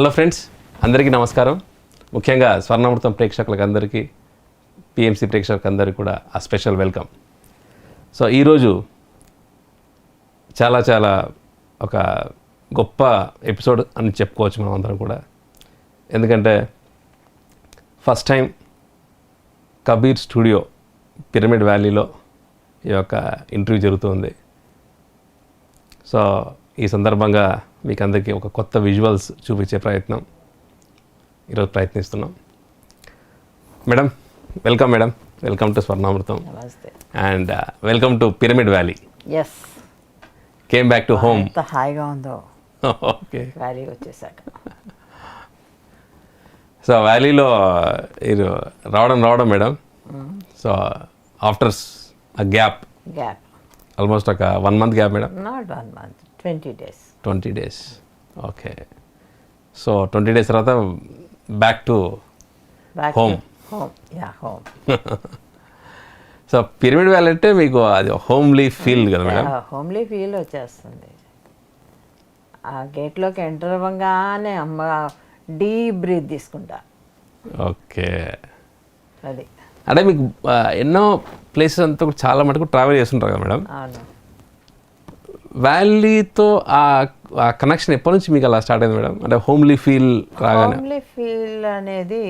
Hello friends, అందరికీ నమస్కారం. ముఖ్యంగా స్వర్ణామృతం ప్రేక్షకులకు అందరికీ, పిఎంసి ప్రేక్షకులకు అందరికీ కూడా ఆ స్పెషల్ వెల్కమ్. సో ఈరోజు చాలా ఒక గొప్ప ఎపిసోడ్ అని చెప్పుకోవచ్చు మనం అందరం కూడా. ఎందుకంటే first time Kabir studio pyramid వ్యాలీలో ఈ యొక్క ఇంటర్వ్యూ జరుగుతుంది. సో ఈ సందర్భంగా మీకు అందరికీ ఒక కొత్త విజువల్స్ చూపించే ప్రయత్నం ఈరోజు ప్రయత్నిస్తున్నాం. Madam, welcome madam, welcome to Swarnamrutham. నమస్తే and welcome to pyramid valley. Yes, came back to home. ఎంత హాయిగా ఉందో ఓకే, వ్యాలీ వచ్చేసాక. సో వ్యాలీలో ఇది రావడం madam. So after a gap, almost ఒక 1 month gap madam. Not 1 month, 20 days. 20 days, okay. So 20 days తర్వాత back to home. Home. So pyramid valley అంటే మీకు అది హోమ్లీ ఫీల్ కదా మేడం? హోమ్లీ ఫీల్ వచ్చేస్తుంది. ఆ గేట్లోకి ఎంటర్ అవ్వగానే అమ్మ డీప్ బ్రీత్ తీసుకుంటా. ఓకే, అది అంటే మీకు ఎన్నో ప్లేసెస్ అంతా కూడా చాలా మటుకు ట్రావెల్ చేస్తుంటారు కదా మేడం. అవును. వ్యాలీతో ఆ కనెక్షన్ ఎప్పటి నుంచి మీకు అలా స్టార్ట్ అయింది మేడం? అంటే హోమ్లీ ఫీల్ రాగానే. హోమ్లీ ఫీల్ అనేది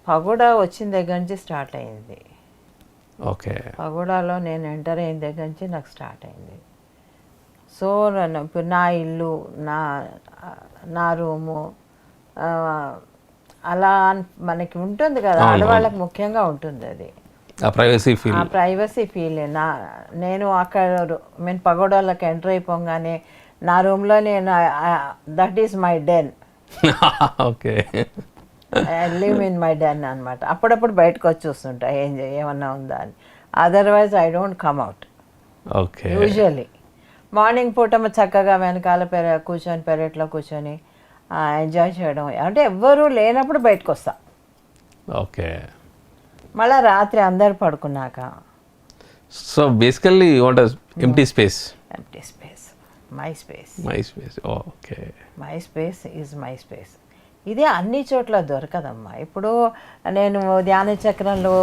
పగోడా వచ్చిన దగ్గర నుంచి స్టార్ట్ అయింది. ఓకే, పగోడాలో నేను ఎంటర్ అయిన దగ్గర నుంచి నాకు స్టార్ట్ అయింది. సో ఇప్పుడు నా ఇల్లు, నా రూము అలా మనకి ఉంటుంది కదా, ఆడవాళ్ళకి ముఖ్యంగా ఉంటుంది అది. ఆ ప్రైవసీ ఫీల్, ఆ ప్రైవసీ ఫీల్. నేను అక్కడ పగోడాలకు ఎంటర్ అయిపోగానే నా రూమ్లో నేను that is my den. Okay, live in my den అనమాట. అప్పుడప్పుడు బయటకు వచ్చి చూస్తుంటా ఏమన్నా ఉందా అని. Otherwise I don't come out. Okay, usually morning పూట చక్కగా వెనకాల కూర్చొని పెరట్లో కూర్చొని ఎంజాయ్ చేయడం. అంటే ఎవ్వరూ లేనప్పుడు బయటకు వస్తా. ఓకే, మళ్ళీ రాత్రి అందరు పడుకున్నాక. So basically you want empty space. Empty space, my space. My space, okay. My space is my space. ఇది అన్ని చోట్ల దొరకదమ్మా. ఇప్పుడు నేను ధ్యాన చక్రంలో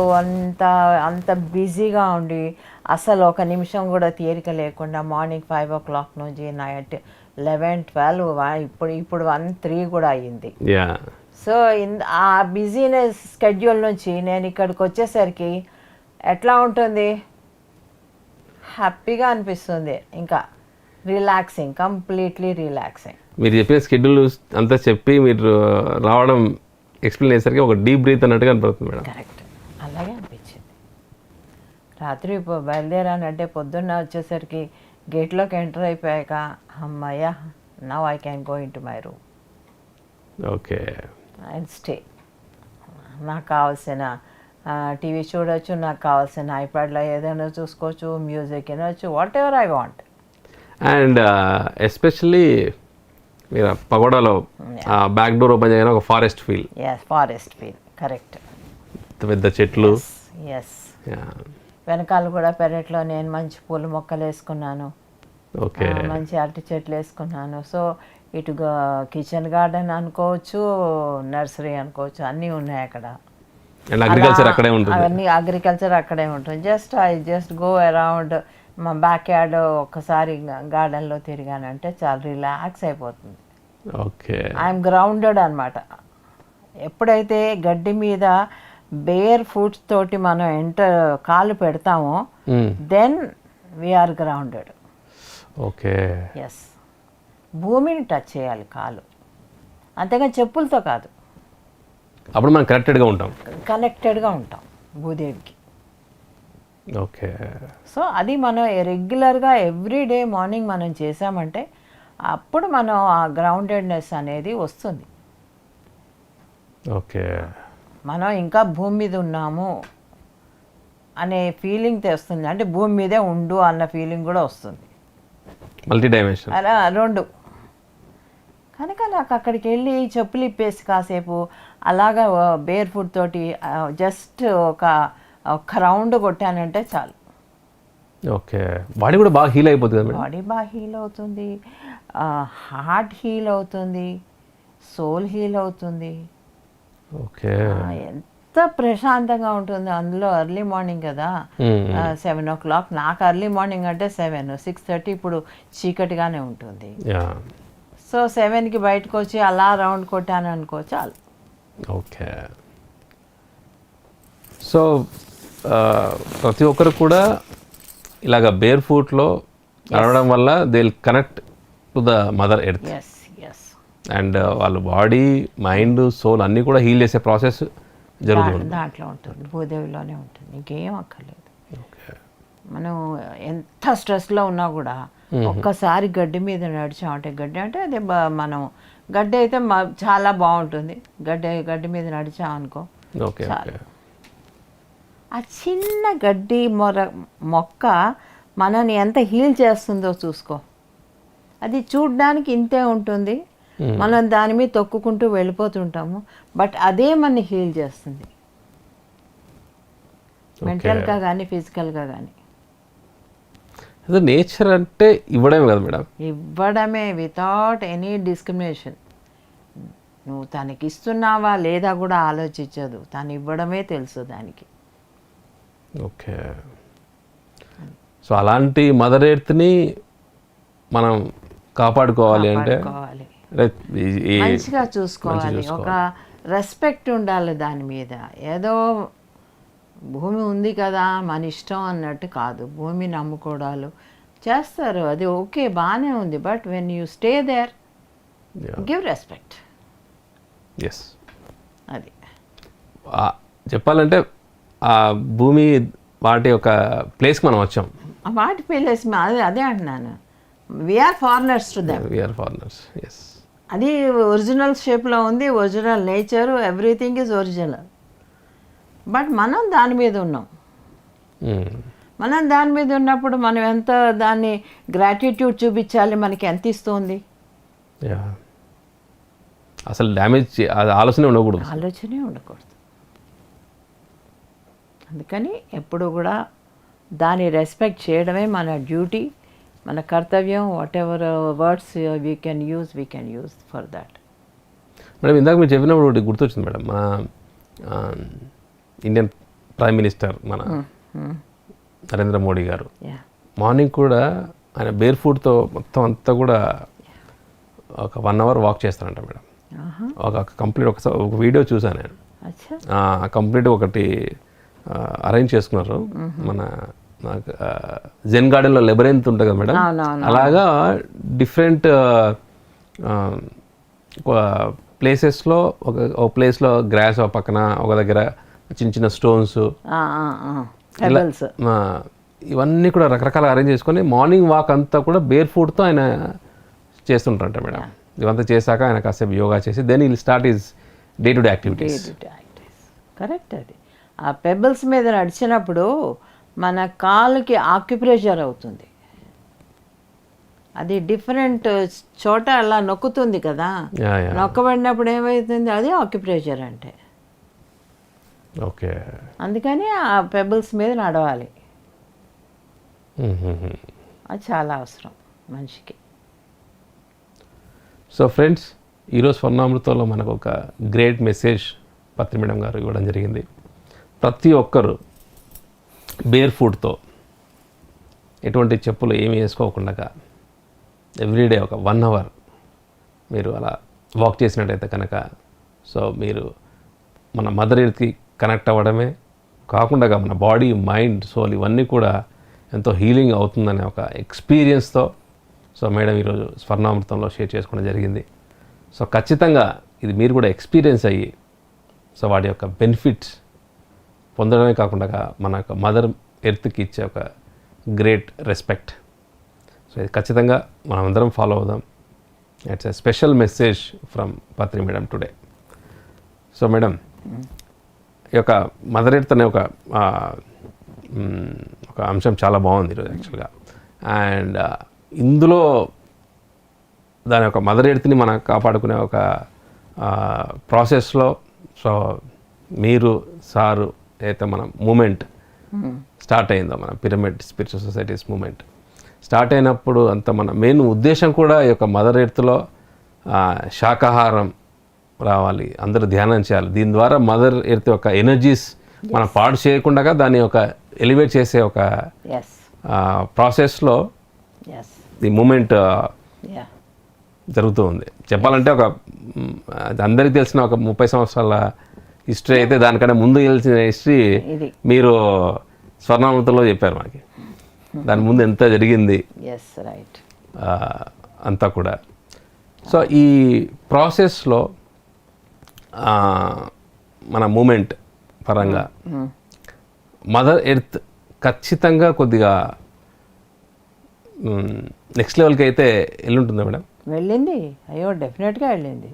అంత బిజీగా ఉండి అసలు ఒక నిమిషం కూడా తీరిక లేకుండా మార్నింగ్ 5 o'clock నుంచి నైట్ 11, 12, ఇప్పుడు 1, 3 కూడా అయ్యింది. సో ఆ బిజీనెస్ స్కెడ్యూల్ నుంచి నేను ఇక్కడికి వచ్చేసరికి ఎట్లా ఉంటుంది, హ్యాపీగా అనిపిస్తుంది. ఇంకా రిలాక్సింగ్, కంప్లీట్లీ రిలాక్సింగ్. మీరు చెప్పిన స్కెడ్యూల్ అంతా చెప్పి మీరు రావడం ఎక్స్ప్లెయిన్ చేసరికి ఒక డీప్ బ్రీత్ అన్నట్టుగా అనిపిస్తుంది మేడం. కరెక్ట్, అలాగే అనిపించింది. రాత్రి బయలుదేరానంటే పొద్దున్న వచ్చేసరికి గేట్లోకి ఎంటర్ అయిపోయాక అమ్మయ్య, now I can go in to my room. Okay, and stay. నాకు కావాల్సిన టీవీ చూడొచ్చు, నాకు కావాల్సిన ఐప్యాడ్లో ఏదైనా చూసుకోవచ్చు, మ్యూజిక్ వినొచ్చు, what ever I want. And especially మీరు పగోడాలో బ్యాక్ డోర్ ఓపెన్ చేయగానే ఒక forest feel. Forest feel, correct. పెద్ద చెట్లు. ఎస్, వెనకాల కూడా పెరట్లో నేను మంచి పూల మొక్కలు వేసుకున్నాను. ఓకే, మంచి అరటి చెట్లు వేసుకున్నాను. సో ఇటు కిచెన్ గార్డెన్ అనుకోవచ్చు, నర్సరీ అనుకోవచ్చు, అన్నీ ఉన్నాయి అక్కడ. అగ్రికల్చర్ అక్కడే ఉంటుంది. అవన్నీ అగ్రికల్చర్ అక్కడే ఉంటుంది. జస్ట్ గో అరౌండ్ మా బ్యాక్ యార్డ్ ఒక్కసారి గార్డెన్లో తిరిగానంటే చాలా రిలాక్స్ అయిపోతుంది. ఓకే, ఐఎమ్ గ్రౌండెడ్ అనమాట. ఎప్పుడైతే గడ్డి మీద బేర్ ఫుట్ తోటి మనం కాలు పెడతామో then we're grounded. Okay, yes, భూమిని టచ్ చేయాలి కాలు, అంతేగాని చెప్పులతో కాదు. అప్పుడు మనం కనెక్టెడ్గా ఉంటాం భూదేవికి. ఓకే, సో అది మనం రెగ్యులర్గా ఎవ్రీడే మార్నింగ్ మనం చేసామంటే అప్పుడు మనం ఆ గ్రౌండెడ్నెస్ అనేది వస్తుంది. ఓకే, మనం ఇంకా భూమి మీద ఉన్నాము అనే ఫీలింగ్ తెస్తుంది. అంటే భూమి మీదే ఉండు అన్న ఫీలింగ్ కూడా వస్తుంది. మల్టీ డైమెన్షన్ అలా 2. కనుక నాకు అక్కడికి వెళ్ళి చెప్పులు ఇప్పేసి కాసేపు అలాగా బేర్ ఫుట్ తోటి జస్ట్ ఒక రౌండ్ కొట్టానంటే చాలు. ఓకే, బాడీ కూడా బాగా హీల్ అయిపోతుంది. బాడీ బాగా హీల్ అవుతుంది, హార్ట్ హీల్ అవుతుంది, సోల్ హీల్ అవుతుంది. ఓకే. ఎంత ప్రశాంతంగా ఉంటుంది అందులో. ఎర్లీ మార్నింగ్ కదా, 7 o'clock. నాకు ఎర్లీ మార్నింగ్ అంటే 7, 6:30 ఇప్పుడు చీకటిగానే ఉంటుంది. సో 7కి బయటకు వచ్చి అలా రౌండ్ కొట్టాను అనుకో చాలు. ఓకే. సో ప్రతి ఒక్కరు కూడా ఇలాగ బేర్ ఫూట్లో నడవడం వల్ల they will connect to the mother earth. And వాళ్ళ బాడీ, మైండ్, సోల్ అన్నీ కూడా హీల్ చేసే ప్రాసెస్ జరుగుతుంది. దాంట్లో ఉంటుంది, భూదేవిలోనే ఉంటుంది, ఇంకేం అక్కర్లేదు. మనం ఎంత స్ట్రెస్లో ఉన్నా కూడా ఒక్కసారి గడ్డి మీద నడిచామంటే, గడ్డి అంటే అదే మనం గడ్డి అయితే చాలా బాగుంటుంది. గడ్డి మీద నడిచామనుకో చాలు. ఆ చిన్న గడ్డి మొక్క మనని ఎంత హీల్ చేస్తుందో చూసుకో. అది చూడ్డానికి ఇంతే ఉంటుంది, మనం దాని మీద తొక్కుకుంటూ వెళ్ళిపోతుంటాము, బట్ అదే మనని హీల్ చేస్తుంది, మెంటల్గా కానీ ఫిజికల్గా కానీ. నేచర్ అంటే ఇవ్వడమే కదా మేడం? ఇవ్వడమే, వితౌట్ ఎనీ డిస్క్రిమినేషన్. నువ్వు తనకి ఇస్తున్నావా లేదా కూడా ఆలోచించదు, తను ఇవ్వడమే తెలుసు దానికి. ఓకే. సో అలాంటి మదర్ ఎర్త్ని మనం కాపాడుకోవాలి అంటే మంచిగా చూసుకోవాలి. ఒక రెస్పెక్ట్ ఉండాలి దాని మీద. ఏదో భూమి ఉంది కదా మన ఇష్టం అన్నట్టు కాదు. భూమి నమ్ముకోవడాలు చేస్తారు, అది ఓకే, బాగానే ఉంది. But when you stay there, give respect. Yes, అది చెప్పాలంటే ఆ భూమి వాటి ఒక ప్లేస్కి మనం వచ్చాం. వాటి ప్లేస్ అదే అంటున్నాను. We're foreigners to them. We're foreigners, yes. అది ఒరిజినల్ షేప్లో ఉంది, original nature, everything is original. But మనం దాని మీద ఉన్నాం. మనం దాని మీద ఉన్నప్పుడు మనం ఎంత దాన్ని గ్రాటిట్యూడ్ చూపించాలి, మనకి ఎంత ఇస్తుంది. అసలు డ్యామేజ్ ఆలోచనే ఉండకూడదు. అందుకని ఎప్పుడు కూడా దాన్ని రెస్పెక్ట్ చేయడమే మన డ్యూటీ, మన కర్తవ్యం. What ever words we can use for that. Madam, ఇందాక మీరు చెప్పినప్పుడు ఒకటి గుర్తొచ్చింది మేడం. మన ఇండియన్ ప్రైమ్ మినిస్టర్ మన నరేంద్ర మోడీ గారు మార్నింగ్ కూడా ఆయన బేర్ ఫుట్తో మొత్తం అంతా కూడా ఒక 1 hour వాక్ చేస్తారంట మేడం. ఒక కంప్లీట్ ఒక వీడియో చూసాను నేను. కంప్లీట్ ఒకటి అరేంజ్ చేసుకున్నారు. మన జెన్ గార్డెన్లో లెబరెంత్ ఉంటుంది కదా మేడం, అలాగా డిఫరెంట్ ప్లేసెస్లో ఒక ప్లేస్లో గ్రాస్ పక్కన, ఒక దగ్గర చిన్న చిన్న స్టోన్స్, ఇవన్నీ కూడా రకరకాల అరేంజ్ చేసుకొని మార్నింగ్ వాక్ అంతా కూడా బేర్ ఫుట్తో ఆయన చేస్తుంటారంట మేడం. ఇవంతా చేశాక ఆయన కాసేపు యోగా చేసి then will start is day to day activities. Correct. అది ఆ పెబుల్స్ మీద నడిచినప్పుడు మన కాలుకి ఆక్యుప్రెషర్ అవుతుంది. అది డిఫరెంట్ చోట అలా నొక్కుతుంది కదా, నొక్కబడినప్పుడు ఏమవుతుంది, అది ఆక్యుప్రెషర్ అంటే. ఓకే. అందుకని ఆ పెబుల్స్ మీద నడవాలి. అది చాలా అవసరం మనిషికి. సో ఫ్రెండ్స్, ఈరోజు స్వర్ణామృతంలో మనకు ఒక గ్రేట్ మెసేజ్ పత్రి మేడం గారు ఇవ్వడం జరిగింది. ప్రతి ఒక్కరు బేర్ ఫుట్తో, ఎటువంటి చెప్పులు ఏమి వేసుకోకుండా ఎవ్రీడే ఒక 1 hour మీరు అలా వాక్ చేసినట్టయితే కనుక, సో మీరు మన మదర్ ఎర్త్కి కనెక్ట్ అవ్వడమే కాకుండా మన బాడీ, మైండ్, సోల్ ఇవన్నీ కూడా ఎంతో హీలింగ్ అవుతుందనే ఒక ఎక్స్పీరియన్స్తో సో మేడం ఈరోజు స్వర్ణామృతంలో షేర్ చేసుకోవడం జరిగింది. సో ఖచ్చితంగా ఇది మీరు కూడా ఎక్స్పీరియన్స్ అయ్యి సో వాటి యొక్క బెనిఫిట్స్ పొందడమే కాకుండా మన యొక్క మదర్ ఎర్త్కి ఇచ్చే ఒక గ్రేట్ రెస్పెక్ట్. సో ఇది ఖచ్చితంగా మనం అందరం ఫాలో అవుదాం. It's a special message from Patri madam today. So madam, ఈ యొక్క మదర్ ఎర్త్ అనే ఒక అంశం చాలా బాగుంది ఈరోజు యాక్చువల్గా. అండ్ ఇందులో దాని యొక్క మదర్ ఎర్త్ని మనం కాపాడుకునే ఒక ప్రాసెస్లో సో మీరు సారు అయితే మన మూమెంట్ స్టార్ట్ అయిందో, మన pyramid spiritual societies moment start అయినప్పుడు అంత మన మెయిన్ ఉద్దేశం కూడా ఈ యొక్క మదర్ ఎర్త్లో శాకాహారం రావాలి, అందరూ ధ్యానం చేయాలి. దీని ద్వారా మదర్ ఎర్త్ యొక్క ఎనర్జీస్ మనం పాడు చేయకుండా దాన్ని ఒక ఎలివేట్ చేసే ఒక ఎస్ ప్రాసెస్లో ఎస్ ది మూమెంట్ యా జరుగుతూ ఉంది. చెప్పాలంటే ఒక అది అందరికీ తెలిసిన ఒక 30 సంవత్సరాల హిస్టరీ అయితే దానికన్నా ముందు తెలిసిన హిస్టరీ ఇది మీరు స్వర్ణామృతంలో చెప్పారు మనకి. దాని ముందు ఎంత జరిగింది ఎస్ రైట్ అంతా కూడా. సో ఈ ప్రాసెస్లో మన మూమెంట్ పరంగా మదర్ ఎర్త్ ఖచ్చితంగా కొద్దిగా నెక్స్ట్ లెవెల్కి అయితే వెళ్ళుంటుందా మేడం? వెళ్ళింది. అయ్యో డెఫినెట్గా వెళ్ళింది.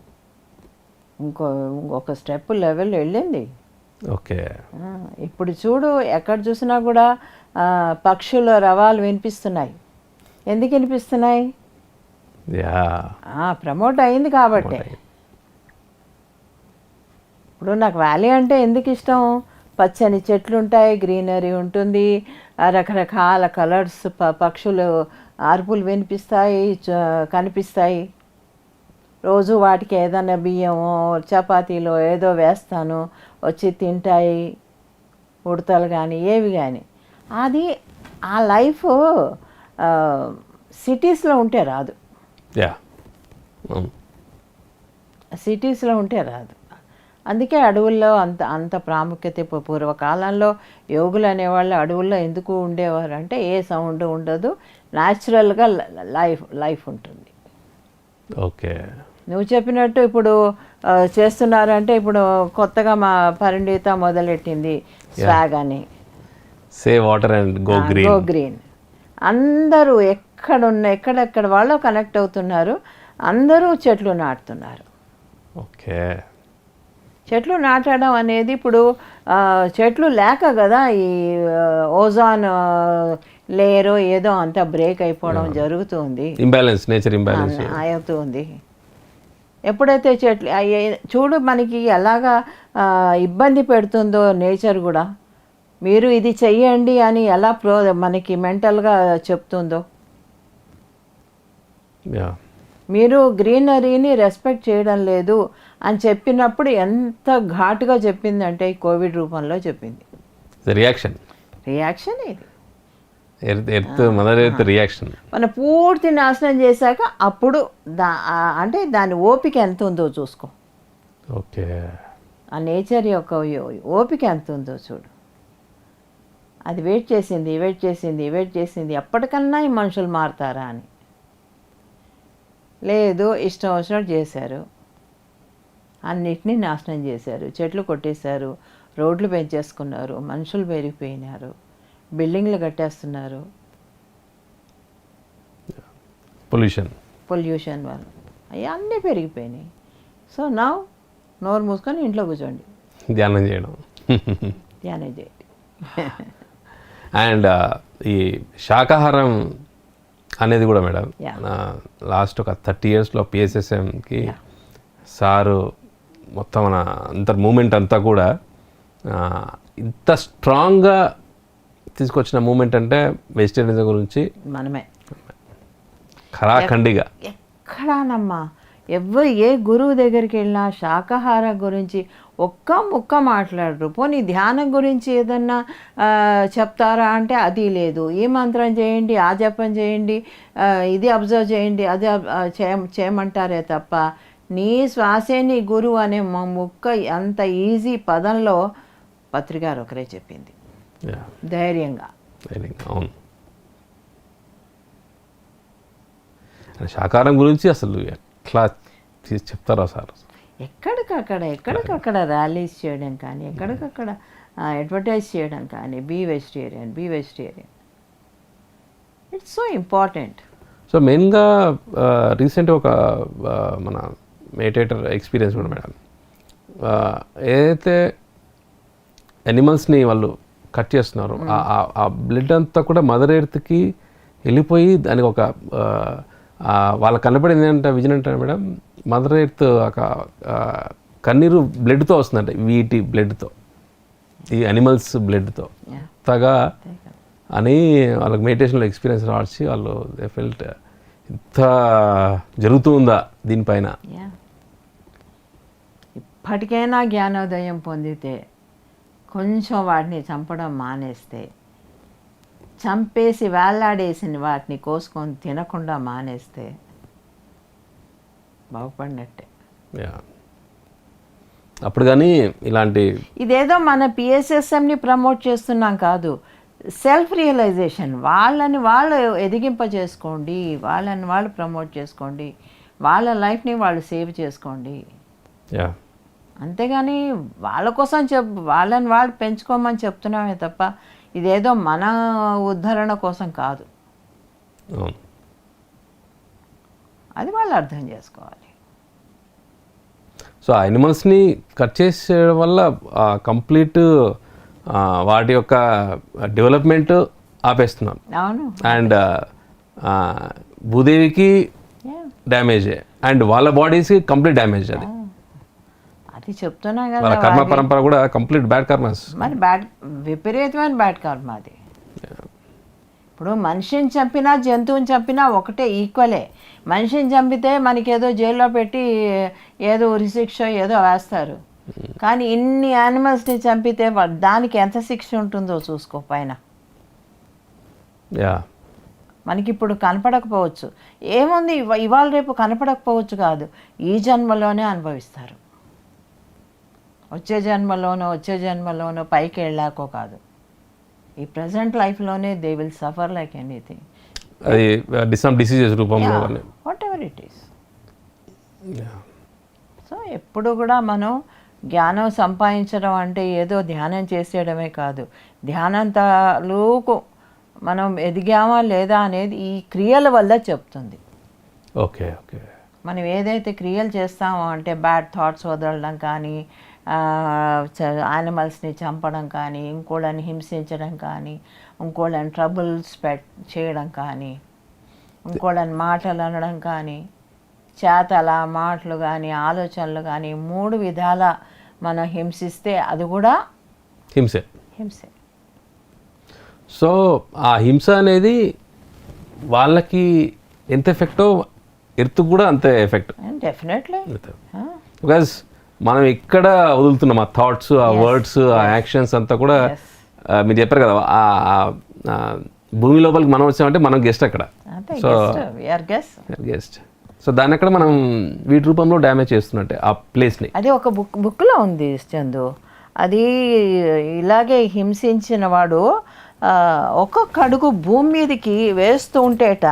ఇంకొక స్టెప్ లెవెల్ వెళ్ళింది. ఓకే. ఇప్పుడు చూడు ఎక్కడ చూసినా కూడా పక్షుల రవాలు వినిపిస్తున్నాయి. ఎందుకు వినిపిస్తున్నాయి? యా ప్రమోట్ అయింది కాబట్టి. ఇప్పుడు నాకు వ్యాలీ అంటే ఎందుకు ఇష్టం? పచ్చని చెట్లు ఉంటాయి, గ్రీనరీ ఉంటుంది, రకరకాల కలర్స్, పక్షులు అరుపులు వినిపిస్తాయి, కనిపిస్తాయి. రోజు వాటికి ఏదైనా బియ్యమో చపాతీలో ఏదో వేస్తాను, వచ్చి తింటాయి, ఉడతలు కానీ ఏవి కానీ. అది ఆ లైఫ్ సిటీస్లో ఉంటే రాదు. యా సిటీస్లో ఉంటే రాదు. అందుకే అడవుల్లో అంత ప్రాముఖ్యత. పూర్వకాలంలో యోగులు అనేవాళ్ళు అడవుల్లో ఎందుకు ఉండేవారు అంటే ఏ సౌండ్ ఉండదు, న్యాచురల్గా లైఫ్ ఉంటుంది. ఓకే. నువ్వు చెప్పినట్టు ఇప్పుడు చేస్తున్నారంటే ఇప్పుడు కొత్తగా మా పరిణిత మొదలెట్టింది స్వాగ్ అని. సే వాటర్ అండ్ గో గ్రీన్. అందరూ ఎక్కడెక్కడ వాళ్ళు కనెక్ట్ అవుతున్నారు, అందరూ చెట్లు నాటుతున్నారు. ఓకే. చెట్లు నాటడం అనేది ఇప్పుడు చెట్లు లేక కదా ఈ ఓజోన్ లేయర్ ఏదో అంతా బ్రేక్ అయిపోవడం జరుగుతుంది, ఇంబ్యాలెన్స్, నేచర్ ఇంబ్యాలెన్స్ అవుతుంది. ఎప్పుడైతే చెట్లు చూడు మనకి ఎలాగా ఇబ్బంది పెడుతుందో నేచర్ కూడా. మీరు ఇది చెయ్యండి అని ఎలా మనకి మెంటల్గా చెప్తుందో. మీరు గ్రీనరీని రెస్పెక్ట్ చేయడం లేదు అని చెప్పినప్పుడు ఎంత ఘాటుగా చెప్పిందంటే ఈ కోవిడ్ రూపంలో చెప్పింది. రియాక్షన్ ఇది మదర్ ఎర్త్ రియాక్షన్. మన పూర్తి నాశనం చేశాక అప్పుడు అంటే దాని ఓపిక ఎంత ఉందో చూసుకో. ఓకే. ఆ నేచర్ యొక్క ఓపిక ఎంత ఉందో చూడు. అది వెయిట్ చేసింది ఎప్పటికన్నా ఈ మనుషులు మారుతారా అని. లేదు, ఇష్టం వచ్చినట్టు చేశారు, అన్నిటినీ నాశనం చేశారు, చెట్లు కొట్టేశారు, రోడ్లు పెంచేసుకున్నారు, మనుషులు పెరిగిపోయినారు, బిల్డింగ్లు కట్టేస్తున్నారు. పొల్యూషన్ వల్ల అవి అన్నీ పెరిగిపోయినాయి. సో నోరు మూసుకొని ఇంట్లో కూర్చోండి, ధ్యానం చేయండి. అండ్ ఈ శాకాహారం అనేది కూడా మేడం లాస్ట్ ఒక 30 yearsలో పిఎస్ఎస్ఎంకి సారు మొత్తం మన అంత మూమెంట్ అంతా కూడా ఇంత స్ట్రాంగ్గా తీసుకొచ్చిన మూమెంట్ అంటే వెజిటేరియనిజం గురించి మనమే ఖరాఖండిగా. ఎక్కడానమ్మా ఏ గురువు దగ్గరికి వెళ్ళినా శాకాహారం గురించి ఒక్క ముక్క మాట్లాడరు. పోనీ ధ్యానం గురించి ఏదన్నా చెప్తారా అంటే అది లేదు. ఈ మంత్రం చేయండి, ఆ జపం చేయండి, ఇది అబ్జర్వ్ చేయండి, అది చేయమంటారే తప్ప నీ శ్వాసే నీ గురువు అనే ముక్క అంత ఈజీ పదంలో పత్రికారు ఒకరే చెప్పింది ధైర్యంగా. అవును. శాకాహారం గురించి అసలు ఎట్లా చెప్తారా సార్? ఎక్కడికక్కడ ర్యాలీస్ చేయడం కానీ, ఎక్కడికక్కడ అడ్వర్టైజ్ చేయడం కానీ, be vegetarian. It's so important. So మెయిన్గా రీసెంట్గా ఒక మన మెడిటేటర్ ఎక్స్పీరియన్స్ కూడా మేడం, ఏదైతే యానిమల్స్ని వాళ్ళు కట్ చేస్తున్నారు ఆ బ్లడ్ అంతా కూడా మదర్ ఎర్త్కి వెళ్ళిపోయి దానికి ఒక వాళ్ళకి కనపడింది ఏంటంటే విజన్ అంటే మేడం, మదర్ ఎర్త్ ఒక కన్నీరు బ్లడ్తో వస్తుందంట, వీటి బ్లడ్తో, ఈ అనిమల్స్ బ్లడ్తో తగా అని వాళ్ళకి మెడిటేషన్లో ఎక్స్పీరియన్స్ రాసి వాళ్ళు దే ఫెల్ట్ ఇంత జరుగుతూ ఉందా దీనిపైన. ఎప్పటికైనా జ్ఞానోదయం పొందితే కొంచెం వాటిని చంపడం మానేస్తే, చంపేసి వేలాడేసిన వాటిని కోసుకొని తినకుండా మానేస్తే బాగుపడినట్టే. యా, అప్పుడు కానీ ఇలాంటి ఇదేదో మన పిఎస్ఎస్ఎంని ప్రమోట్ చేస్తున్నాం కాదు, సెల్ఫ్ రియలైజేషన్. వాళ్ళని వాళ్ళు ఎదిగింప చేసుకోండి, వాళ్ళని వాళ్ళు ప్రమోట్ చేసుకోండి, వాళ్ళ లైఫ్ని వాళ్ళు సేవ్ చేసుకోండి. యా, అంతేగాని వాళ్ళ కోసం వాళ్ళని వాళ్ళు పెంచుకోమని చెప్తున్నామే తప్ప ఇదేదో మన ఉద్ధరణ కోసం కాదు. అవును. అది వాళ్ళు అర్థం చేసుకోవాలి. సో ఆ యానిమల్స్ని కట్ చేసేయడం వల్ల కంప్లీట్ వాటి యొక్క డెవలప్మెంట్ ఆపేస్తున్నాం. అవును. అండ్ భూదేవికి Yeah. డ్యామేజ్ అండ్ వాళ్ళ బాడీస్కి కంప్లీట్ డ్యామేజ్. అది అది చెప్తున్నా వాళ్ళ కదా, కర్మ పరంపర కూడా కంప్లీట్ బ్యాడ్ కర్మస్. మరి విపరీతమైన బ్యాడ్ కర్మ అది. ఇప్పుడు మనిషిని చంపినా జంతువుని చంపినా ఒకటే, ఈక్వలే. మనిషిని చంపితే మనకేదో జైల్లో పెట్టి ఏదో ఉరిశిక్ష ఏదో వేస్తారు, కానీ ఇన్ని యానిమల్స్ని చంపితే దానికి ఎంత శిక్ష ఉంటుందో చూసుకో పైన. యా, మనకి ఇప్పుడు కనపడకపోవచ్చు, ఏముంది ఇవాళ రేపు కనపడకపోవచ్చు కాదు, ఈ జన్మలోనే అనుభవిస్తారు. వచ్చే జన్మలోనో పైకి వెళ్ళాకో కాదు, ఈ ప్రజెంట్ లైఫ్లోనే they will suffer like anything. అది డిసీజెస్ రూపంలో whatever it is. So ఎప్పుడు కూడా మనం జ్ఞానం సంపాదించడం అంటే ఏదో ధ్యానం చేసేయడమే కాదు, ధ్యానం తాలూకు మనం ఎదిగామా లేదా అనేది ఈ క్రియల వల్ల చెప్తుంది. Okay okay. మనం ఏదైతే క్రియలు చేస్తామో అంటే బ్యాడ్ థాట్స్ వదలడం కానీ, యానిమల్స్ని చంపడం కానీ, ఇంకోళ్ళని హింసించడం కానీ, ఇంకోళ్ళని ట్రబుల్స్ చేయడం కానీ, ఇంకోళ్ళని మాటలు అనడం కానీ, చేతల మాటలు కానీ ఆలోచనలు కానీ 3 విధాల మనం హింసిస్తే అది కూడా హింసే. హింసే. సో ఆ హింస అనేది వాళ్ళకి ఎంత ఎఫెక్టో ఎర్త్కి కూడా అంతే ఎఫెక్ట్. డెఫినెట్లీ. బికాజ్ మనం ఎక్కడ వదులుతున్నాం ఆ థాట్స్, ఆ వర్డ్స్, ఆ యాక్షన్స్ అంతా కూడా. మీరు చెప్పారు కదా, ఆ భూమి లోపలికి మనం వచ్చామంటే మనం గెస్ట్ అక్కడ. So guest. సో దాన్ని అక్కడ మనం వీటి రూపంలో డ్యామేజ్ చేస్తున్నట్టే ఆ ప్లేస్ని. అది ఒక బుక్లో ఉంది చందు. అది ఇలాగే హింసించిన వాడు ఒక్కొక్క అడుగు భూమి మీదకి వేస్తూ ఉంటేట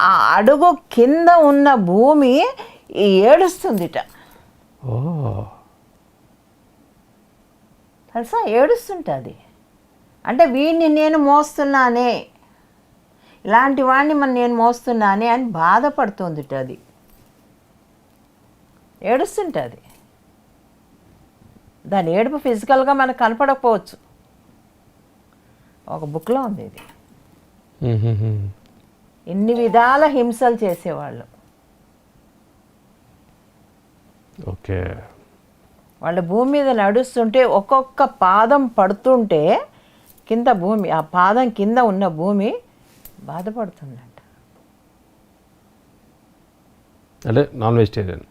ఆ అడుగు కింద ఉన్న భూమి ఏడుస్తుందిట. ఓ, తెలుసా? ఏడుస్తుంటుంది. అంటే వీడిని నేను మోస్తున్నానే, ఇలాంటి వాడిని నేను మోస్తున్నానే అని బాధపడుతుందిట. అది ఏడుస్తుంటుంది. దాని ఏడుపు ఫిజికల్గా మనకు కనపడకపోవచ్చు. ఒక బుక్లో ఉంది ఇది. ఇన్ని విధాల హింసలు చేసేవాళ్ళు. ఓకే. వాళ్ళు భూమి మీద నడుస్తుంటే ఒక్కొక్క పాదం పడుతుంటే కింద భూమి, ఆ పాదం కింద ఉన్న భూమి బాధపడుతుందంట. అంటే non vegetarian,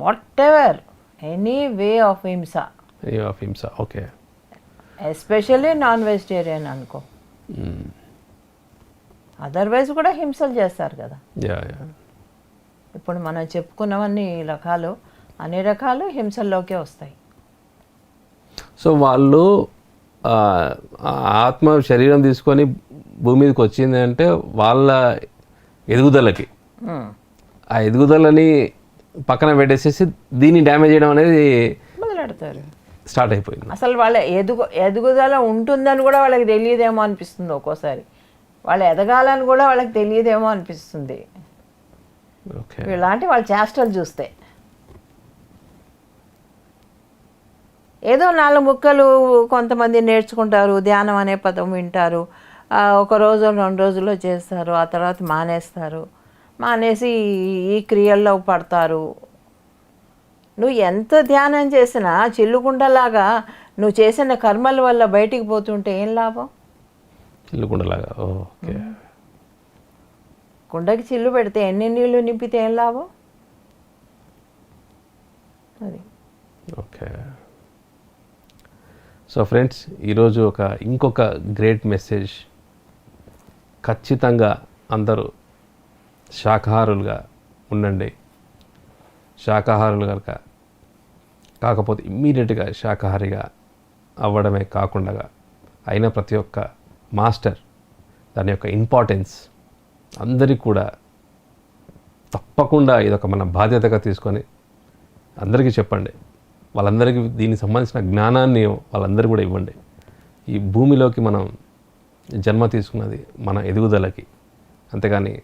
what ever, any way of హింస. ఓకే. ఎస్పెషల్లీ నాన్ వెజిటేరియన్ అనుకో. అదర్వైజ్ కూడా హింసలు చేస్తారు కదా. ఇప్పుడు మనం చెప్పుకున్నవన్నీ రకాలు, అన్ని రకాలు హింసల్లోకే వస్తాయి. సో వాళ్ళు ఆత్మ శరీరం తీసుకొని భూమి మీదకి వచ్చింది అంటే వాళ్ళ ఎదుగుదలకి, ఆ ఎదుగుదలని పక్కన పెట్టేసేసి దీన్ని డ్యామేజ్ చేయడం అనేది మొదలెడతారు. స్టార్ట్ అయిపోయింది. అసలు వాళ్ళ ఎదుగుదల ఉంటుందని కూడా వాళ్ళకి తెలియదేమో అనిపిస్తుంది ఒక్కోసారి. వాళ్ళు ఎదగాలని కూడా వాళ్ళకి తెలియదేమో అనిపిస్తుంది ఇలాంటి వాళ్ళ చేష్టలు చూస్తే. ఏదో 4 ముక్కలు కొంతమంది నేర్చుకుంటారు, ధ్యానం అనే పదం వింటారు, ఒక రోజు 2 రోజుల్లో చేస్తారు, ఆ తర్వాత మానేస్తారు. మానేసి ఈ క్రియల్లో పడతారు. నువ్వు ఎంత ధ్యానం చేసినా చిల్లుకుండలాగా నువ్వు చేసిన కర్మల వల్ల బయటికి పోతుంటే ఏం లాభం? చిల్లుకుండలాగా. ఓకే. కుండకి చిల్లు పెడితే ఎన్ని నీళ్లు నింపితే ఏం లాభం? అది ఓకే. సో ఫ్రెండ్స్, ఈరోజు ఇంకొక గ్రేట్ మెసేజ్. ఖచ్చితంగా అందరూ శాకాహారులుగా ఉండండి. శాకాహారులు కనుక కాకపోతే ఇమ్మీడియట్గా శాకాహారిగా అవ్వడమే కాకుండా అయిన ప్రతి ఒక్క మాస్టర్ దాని యొక్క ఇంపార్టెన్స్ అందరికీ కూడా తప్పకుండా ఇదొక మన బాధ్యతగా తీసుకొని అందరికీ చెప్పండి. వాళ్ళందరికీ దీనికి సంబంధించిన జ్ఞానాన్ని వాళ్ళందరూ కూడా ఇవ్వండి. ఈ భూమిలోకి మనం జన్మ తీసుకున్నది మన ఎదుగుదలకి, అంతేగాని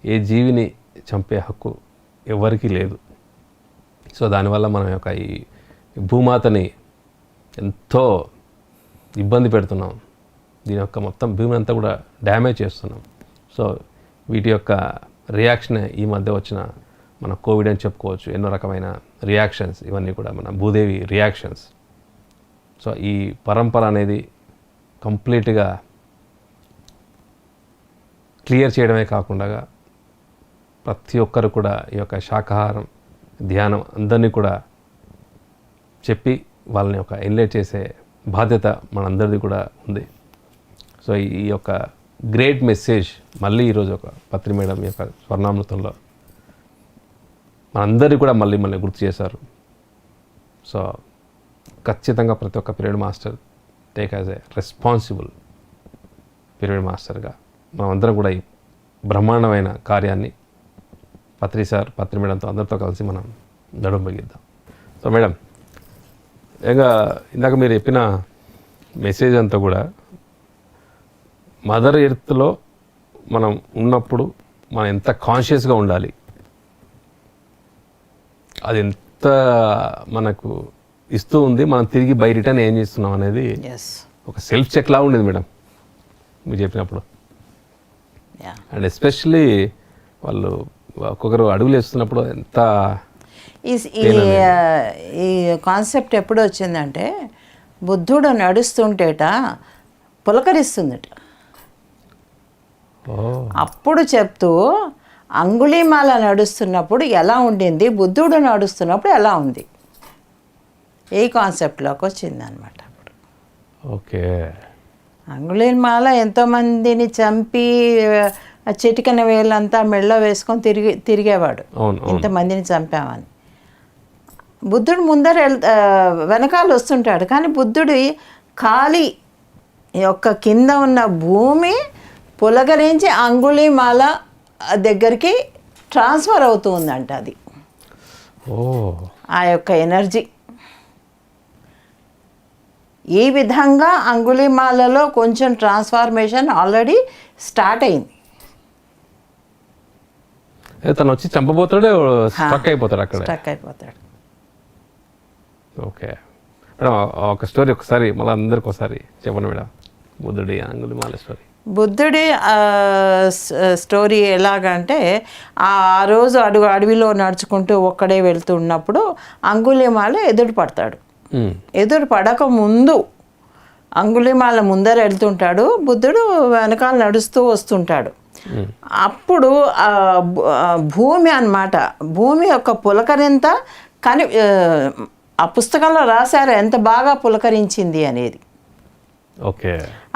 ఏ జీవిని చంపే హక్కు ఎవరికీ లేదు. సో దానివల్ల మనం యొక్క ఈ భూమాతని ఎంతో ఇబ్బంది పెడుతున్నాం. దీని యొక్క మొత్తం భూమిని అంతా కూడా డ్యామేజ్ చేస్తున్నాం. సో వీటి యొక్క రియాక్షన్ ఈ మధ్య వచ్చిన మన కోవిడ్ అని చెప్పుకోవచ్చు, ఎన్నో రకమైన రియాక్షన్స్, ఇవన్నీ కూడా మన భూదేవి రియాక్షన్స్. సో ఈ పరంపర అనేది కంప్లీట్గా క్లియర్ చేయడమే కాకుండా ప్రతి ఒక్కరు కూడా ఈ యొక్క శాకాహారం, ధ్యానం అందరినీ కూడా చెప్పి వాళ్ళని ఒక ఎన్లైట్ చేసే బాధ్యత మనందరిది కూడా ఉంది. సో ఈ యొక్క గ్రేట్ మెసేజ్ మళ్ళీ ఈరోజు ఒక పత్రి మేడం యొక్క స్వర్ణామృతంలో మనందరికీ కూడా మళ్ళీ గుర్తు చేశారు. సో ఖచ్చితంగా ప్రతి ఒక్క period master take as a responsible period మాస్టర్గా మనమందరం కూడా ఈ బ్రహ్మాండమైన కార్యాన్ని పత్రి సార్, పత్రి మేడంతో అందరితో కలిసి మనం నడుం బిగిద్దాం. సో మేడం, ఇందాక మీరు చెప్పిన మెసేజ్ అంతా కూడా మదర్ ఎర్త్లో మనం ఉన్నప్పుడు మనం ఎంత కాన్షియస్గా ఉండాలి, అది ఎంత మనకు ఇస్తూ ఉంది, మనం తిరిగి బై రిటర్న్ ఏం చేస్తున్నాం అనేది ఒక సెల్ఫ్ చెక్ లా ఉండేది మేడం మీరు చెప్పినప్పుడు. అండ్ ఎస్పెషలీ వాళ్ళు ఒక్కొక్కరు అడుగులు వేస్తున్నప్పుడు ఎంత ఈ కాన్సెప్ట్ ఎప్పుడు వచ్చిందంటే, బుద్ధుడు నడుస్తుంటేట పులకరిస్తుందట. అప్పుడు చెప్తూ అంగుళీమాల నడుస్తున్నప్పుడు ఎలా ఉండింది, బుద్ధుడు నడుస్తున్నప్పుడు ఎలా ఉంది, ఈ కాన్సెప్ట్లోకి వచ్చింది అనమాట. అప్పుడు ఓకే, అంగుళీమాల ఎంతోమందిని చంపి చిటికన వేలంతా మెళ్ళ వేసుకొని తిరిగేవాడు, ఇంతమందిని చంపామని. బుద్ధుడు ముందర వెనకాల వస్తుంటాడు, కానీ బుద్ధుడి కాలి యొక్క కింద ఉన్న భూమి పులకరించి అంగుళీమాల దగ్గరికి ట్రాన్స్ఫర్ అవుతూ ఉందంట. అది ఆ యొక్క ఎనర్జీ ఈ విధంగా అంగుళీమాలలో కొంచెం ట్రాన్స్ఫార్మేషన్ ఆల్రెడీ స్టార్ట్ అయింది. తను వచ్చి చంపబోతాడు, స్ట్రక్ అయిపోతాడు అక్కడ, స్ట్రక్ అయిపోతాడు. ఓకే మేడం, ఒక స్టోరీ ఒకసారి మళ్ళీ అందరికి ఒకసారి చెప్పండి మేడం, బుద్ధుడి అంగుళీమాల స్టోరీ. బుద్ధుడి స్టోరీ ఎలాగంటే, ఆ రోజు అడవిలో నడుచుకుంటూ ఒక్కడే వెళ్తున్నప్పుడు అంగుళీమాల ఎదురు పడతాడు. ఎదురు పడక ముందు అంగుళీమాల ముందర వెళ్తుంటాడు, బుద్ధుడు వెనకాల నడుస్తూ వస్తుంటాడు. అప్పుడు భూమి అన్నమాట, భూమి యొక్క పులకరింత, కానీ ఆ పుస్తకంలో రాశారు ఎంత బాగా పులకరించింది అనేది. ఓకే,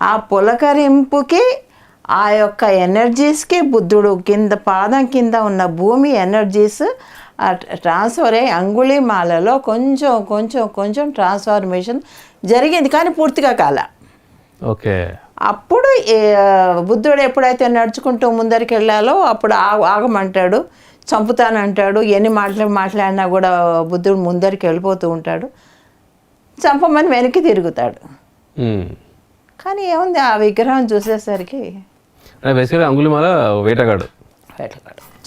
ఆ పులకరింపుకి ఆ యొక్క ఎనర్జీస్కి బుద్ధుడు కింద పాదం కింద ఉన్న భూమి ఎనర్జీస్ ట్రాన్స్ఫర్ అయ్యి అంగుళీమాలలో కొంచెం కొంచెం కొంచెం ట్రాన్స్ఫార్మేషన్ జరిగింది, కానీ పూర్తిగా కాల. ఓకే, అప్పుడు బుద్ధుడు ఎప్పుడైతే నడుచుకుంటూ ముందరికి వెళ్ళాలో అప్పుడు ఆగమంటాడు, చంపుతానంటాడు. ఎన్ని మాట్లాడినా కూడా బుద్ధుడు ముందరికి వెళ్ళిపోతూ ఉంటాడు, చంపమని వెనక్కి తిరుగుతాడు. కానీ ఏముంది, ఆ విగ్రహం చూసేసరికి అంగుళీమాల వేటగాడు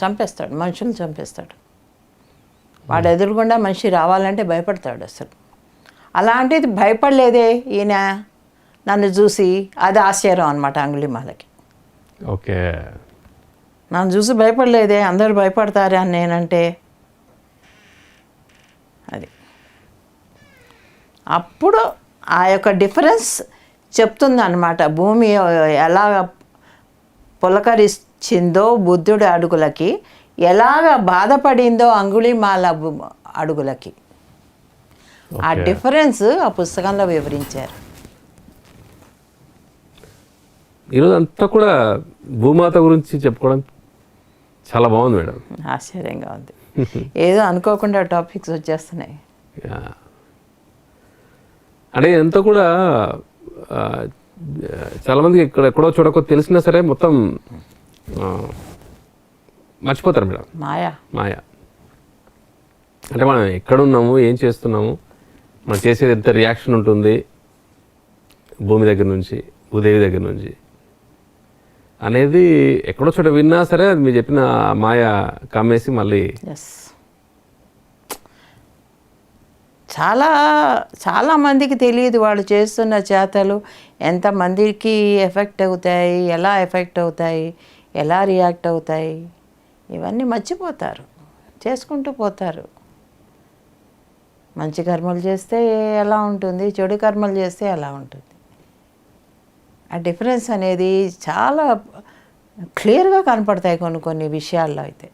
చంపేస్తాడు, మనుషులు చంపేస్తాడు. వాడు ఎదురుగుండా మనిషి రావాలంటే భయపడతాడు అసలు. అలాంటిది భయపడలేదే ఈయన నన్ను చూసి, అది ఆశ్చర్యం అనమాట అంగుళీమాలకి. ఓకే, నన్ను చూసి భయపడలేదే, అందరూ భయపడతారా అని నేనంటే. అది అప్పుడు ఆ యొక్క డిఫరెన్స్ చెప్తుంది అన్నమాట. భూమి ఎలాగ పులకరించిందో బుద్ధుడి అడుగులకి, ఎలాగ బాధపడిందో అంగుళీమాల అడుగులకి. ఆ డిఫరెన్స్ ఆ పుస్తకంలో వివరించారు. ఈరోజు అంతా కూడా భూమాత గురించి చెప్పుకోవడం చాలా బాగుంది మేడం. ఆశ్చర్యంగా ఉంది. ఏదో అనుకోకుండా టాపిక్స్ వచ్చేస్తున్నాయి. Yeah. అంటే ఇదంతా కూడా చాలామందికి ఎక్కడో చూడకో తెలిసినా సరే మొత్తం మర్చిపోతారు మేడం. మాయ అంటే మనం ఎక్కడున్నాము, ఏం చేస్తున్నాము, మనం చేసేది ఎంత రియాక్షన్ ఉంటుంది భూమి దగ్గర నుంచి, భూదేవి దగ్గర నుంచి అనేది ఎక్కడో చోట విన్నా సరే అది మీరు చెప్పిన మాయ కమ్మేసి మళ్ళీ చాలా మందికి తెలియదు వాళ్ళు చేస్తున్న చేతలు ఎంతమందికి ఎఫెక్ట్ అవుతాయి, ఎలా ఎఫెక్ట్ అవుతాయి, ఎలా రియాక్ట్ అవుతాయి, ఇవన్నీ మర్చిపోతారు, చేసుకుంటూ పోతారు. మంచి కర్మలు చేస్తే ఎలా ఉంటుంది, చెడు కర్మలు చేస్తే ఎలా ఉంటుంది. ఆ డిఫరెన్స్ అనేది చాలా క్లియర్గా కనపడతాయి కొన్ని విషయాల్లో. అయితే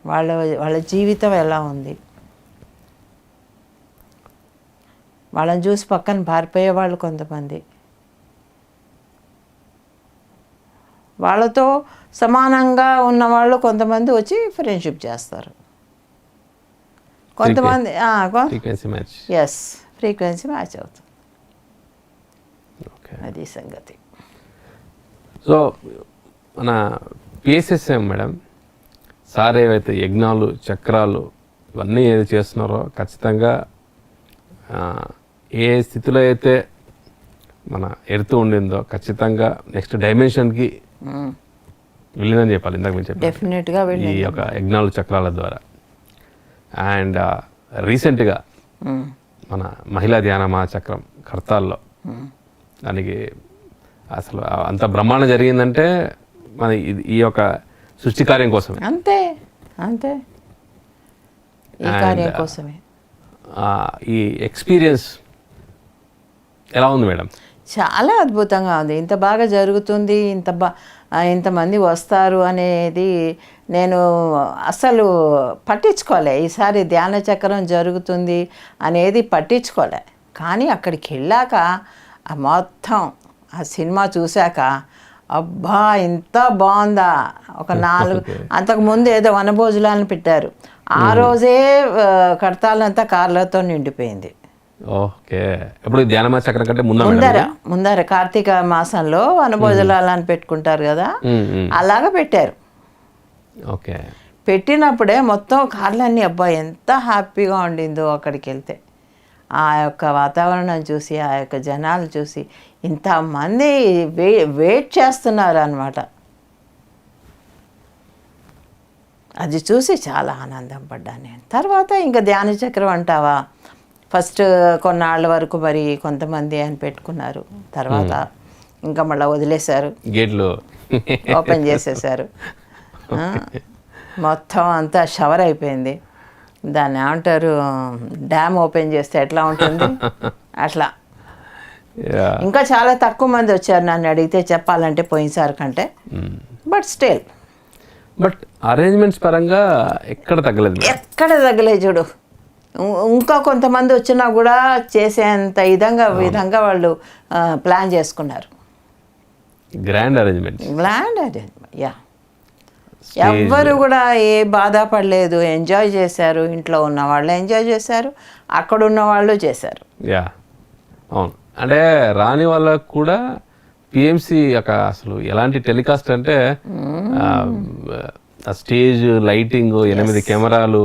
వాళ్ళ జీవితం ఎలా ఉంది, వాళ్ళని చూసి పక్కన పారిపోయే వాళ్ళు కొంతమంది, వాళ్ళతో సమానంగా ఉన్నవాళ్ళు కొంతమంది వచ్చి ఫ్రెండ్షిప్ చేస్తారు. కొంతమంది ఫ్రీక్వెన్సీ మ్యాచ్ అవుతుంది. అది సంగతి. సో మన పిఎస్ఎస్ఎం మేడం సార్ ఏవైతే యజ్ఞాలు, చక్రాలు ఇవన్నీ ఏది చేస్తున్నారో ఖచ్చితంగా ఏ స్థితిలో అయితే మన ఎడుతూ ఉండిందో ఖచ్చితంగా నెక్స్ట్ డైమెన్షన్కి వెళ్ళిందని చెప్పాలి. ఇందాక మీరు చెప్పారు డెఫినెట్గా ఈ యొక్క యజ్ఞాలు, చక్రాల ద్వారా. అండ్ రీసెంట్గా మన మహిళా ధ్యాన మహాచక్రం కర్తాల్లో దానికి అసలు అంత బ్రహ్మాండం జరిగిందంటే మన ఈ యొక్క సృష్టి కార్యం కోసమే. అంతే ఈ కార్యం కోసమే. ఈ ఎక్స్పీరియన్స్ ఎలా ఉంది మేడం? చాలా అద్భుతంగా ఉంది. ఇంత బాగా జరుగుతుంది, ఇంతమంది వస్తారు అనేది నేను అసలు పట్టించుకోలే. ఈసారి ధ్యాన చక్రం జరుగుతుంది అనేది పట్టించుకోలే. కానీ అక్కడికి వెళ్ళాక మొత్తం ఆ సినిమా చూశాక అబ్బా ఇంత బాగుందా. ఒక 4 అంతకుముందు ఏదో వనభోజనాలను పెట్టారు. ఆ రోజే కడతాలంతా కార్లతో నిండిపోయింది. ఓకే. ఇప్పుడు ధ్యాన చక్రం కంటే ముందర కార్తీక మాసంలో వనభోజనాలను పెట్టుకుంటారు కదా, అలాగా పెట్టారు. ఓకే. పెట్టినప్పుడే మొత్తం కార్లన్నీ అబ్బా ఎంత హ్యాపీగా ఉండిందో అక్కడికి వెళ్తే. ఆ యొక్క వాతావరణం చూసి, ఆ యొక్క జనాలు చూసి ఇంతమంది వెయిట్ చేస్తున్నారు అన్నమాట. అది చూసి చాలా ఆనందం పడ్డాను నేను. తర్వాత ఇంకా ధ్యాన చక్రం అంటావా, ఫస్ట్ కొన్నాళ్ళ వరకు మరి కొంతమంది అని పెట్టుకున్నారు. తర్వాత ఇంకా మళ్ళీ వదిలేశారు, గేట్లు ఓపెన్ చేసేసారు. మొత్తం అంతా షవర్ అయిపోయింది. దాన్ని ఏమంటారు, డ్యామ్ ఓపెన్ చేస్తే ఎట్లా ఉంటుంది అట్లా. ఇంకా చాలా తక్కువ మంది వచ్చారు నన్ను అడిగితే చెప్పాలంటే పోయినసారి కంటే. బట్ స్టిల్ బట్ అరేంజ్మెంట్స్ పరంగా ఎక్కడ తగ్గలేదు చూడు. ఇంకా కొంతమంది వచ్చినా కూడా చేసేంత విధంగా వాళ్ళు ప్లాన్ చేసుకున్నారు. Grand arrangement. యా. ఎవ్వరు కూడా ఏ బాధపడలేదు, ఎంజాయ్ చేశారు. ఇంట్లో ఉన్న వాళ్ళు ఎంజాయ్ చేశారు, అక్కడ ఉన్న వాళ్ళు చేశారు. యా అవును. అంటే రాని వాళ్ళకు కూడా పిఎంసి అసలు ఎలాంటి టెలికాస్ట్ అంటే ఆ స్టేజ్ లైటింగ్, 8 కెమెరాలు,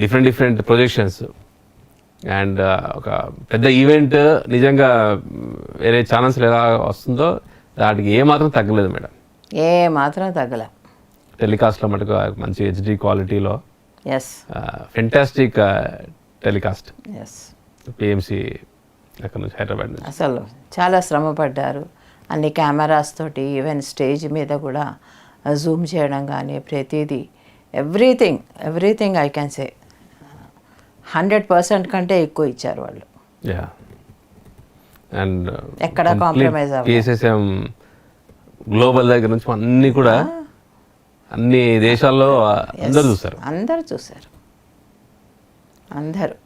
డిఫరెంట్ ప్రొజెక్షన్స్ అండ్ ఒక పెద్ద ఈవెంట్ నిజంగా వేరే ఛానల్స్లో ఎలా వస్తుందో దానికి ఏమాత్రం తగ్గలేదు మేడం. ఏమాత్రం తగ్గలే. టెలికాస్ట్లో మటుకు మంచి హెచ్డి క్వాలిటీలో ఫెంటాస్టిక్ టెలికాస్ట్ పిఎంసి అక్కడ నుంచి హైదరాబాద్ నుంచి. అసలు చాలా శ్రమ పడ్డారు. అన్ని కెమెరాస్ తోటి, ఈవెన్ స్టేజ్ మీద కూడా జూమ్ చేయడం కానీ ప్రతిదీ ఎవ్రీథింగ్ ఐ క్యాన్ సే 100% కంటే ఎక్కువ ఇచ్చారు వాళ్ళు. అండ్ ఎక్కడ కాంప్రమైజ్ పిఎస్ఎస్ఎం గ్లోబల్ దగ్గర నుంచి అన్నీ కూడా అన్ని దేశాల్లో అందరూ చూశారు. అందరూ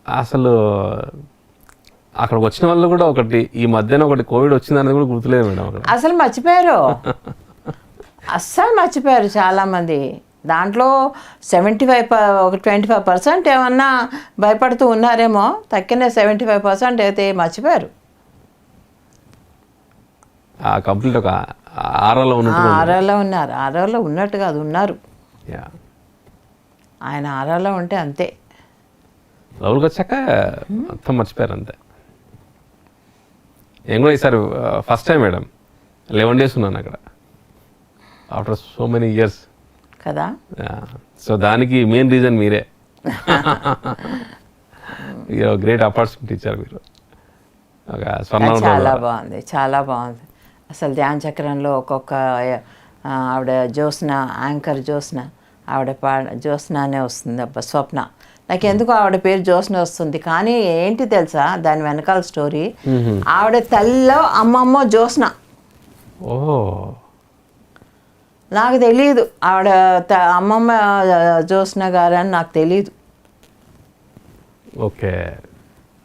అసలు అక్కడికి వచ్చిన వాళ్ళు కూడా ఒకటి ఈ మధ్యన ఒకటి కోవిడ్ వచ్చిందనేది కూడా గుర్తులేదు మేడం అక్కడ. అసలు మర్చిపోయారు, అస్సలు మర్చిపోయారు చాలామంది. దాంట్లో 75 ఒక 25% ఏమన్నా భయపడుతూ ఉన్నారేమో, తక్కిన 75% అయితే మర్చిపోయారు. కంప్లీట్ ఒక ఆరాలో ఉన్నట్టు. ఆరాలో ఉన్నారు, ఆరాలో ఉన్నట్టు కాదు, ఉన్నారు. యా, ఆయన ఆరాలో ఉంటే అంతే. లోపలికి వచ్చాక మొత్తం మర్చిపోయారు అంతే. నేను కూడా ఈసారి ఫస్ట్ టైం మేడం 11 days ఉన్నాను అక్కడ ఆఫ్టర్ సో మెనీ ఇయర్స్ కదా. సో దానికి మెయిన్ రీజన్ మీరే. గ్రేట్ ఆపర్చునిటీ ఇచ్చారు మీరు. ఒక చాలా బాగుంది, చాలా బాగుంది. అసలు ధ్యాన చక్రంలో ఒక్కొక్క ఆవిడ జ్యోత్స్న, యాంకర్ జ్యోత్స్న, ఆవిడ జ్యోత్స్న అనే వస్తుంది. అబ్బా స్వప్న, నాకు ఎందుకు ఆవిడ పేరు జ్యోత్స్న వస్తుంది, కానీ ఏంటి తెలుసా దాని వెనకాల స్టోరీ. ఆవిడ తల్లిలో అమ్మమ్మ జ్యోత్స్న. ఓహో, నాకు తెలియదు ఆవిడ అమ్మమ్మ జ్యోత్స్న గారు అని నాకు తెలియదు. ఓకే.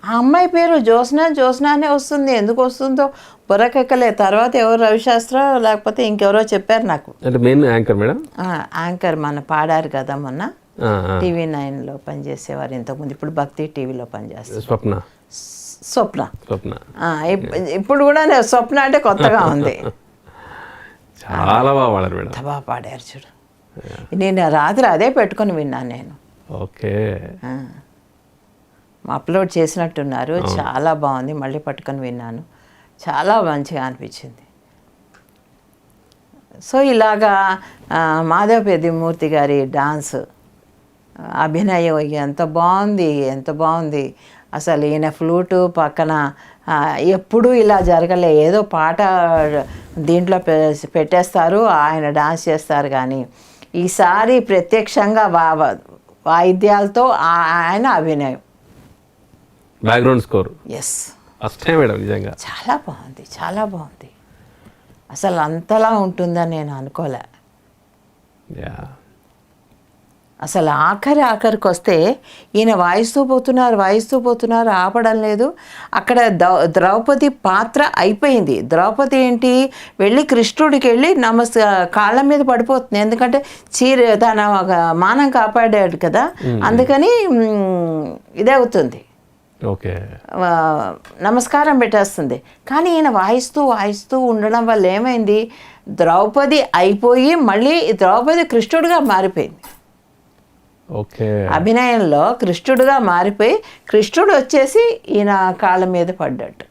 ఆ అమ్మాయి పేరు జ్యోత్స్న అనే వస్తుంది. ఎందుకు వస్తుందో బుర్రకెక్కలే. తర్వాత ఎవరు రవిశాస్త్ర లేకపోతే ఇంకెవరో చెప్పారు నాకు. అంటే మెయిన్ యాంకర్ మేడం. యాంకర్ మన పాడారు కదా మొన్న, టీవీ 9లో పనిచేసేవారు ఇంతకుముందు, ఇప్పుడు భక్తి టీవీలో పనిచేస్తారు. స్వప్న. స్వప్న. ఇప్పుడు కూడా స్వప్న అంటే కొత్తగా ఉంది. చాలా బాగా పాడారు మేడం. బాగా పాడారు చూడు. నేను రాత్రి అదే పెట్టుకొని విన్నాను నేను. ఓకే. అప్లోడ్ చేసినట్టున్నారు, చాలా బాగుంది. మళ్ళీ పట్టుకొని విన్నాను, చాలా మంచిగా అనిపించింది. సో ఇలాగా మాధవ పెద్దిమూర్తి గారి డాన్స్, అభినయం ఎంత బాగుంది, ఎంత బాగుంది. అసలు ఈయన ఫ్లూటు పక్కన ఎప్పుడూ ఇలా జరగలే. ఏదో పాట దీంట్లో పెట్టేస్తారు, ఆయన డాన్స్ చేస్తారు. కానీ ఈసారి ప్రత్యక్షంగా వాయిద్యాలతో ఆయన అభినయం, background score. Yes, first time madam నిజంగా. చాలా బాగుంది, చాలా బాగుంది. అసలు అంతలా ఉంటుందని నేను అనుకోలే. అసలు ఆఖరికి వస్తే ఈయన వాయిస్తూ పోతున్నారు, ఆపడం లేదు. అక్కడ ద్రౌపది పాత్ర అయిపోయింది. ద్రౌపది ఏంటి, వెళ్ళి కృష్ణుడికి వెళ్ళి కాళ్ళ మీద పడిపోతుంది. ఎందుకంటే తన మానం కాపాడాడు కదా, అందుకని ఇదే అవుతుంది. ఓకే, నమస్కారం పెట్టేస్తుంది. కానీ ఈయన వాయిస్తూ ఉండడం వల్ల ఏమైంది, ద్రౌపది అయిపోయి మళ్ళీ ద్రౌపది కృష్ణుడిగా మారిపోయింది. ఓకే, అభినయంలో కృష్ణుడిగా మారిపోయి కృష్ణుడు వచ్చేసి ఈయన కాళ్ళ మీద పడ్డట్టు.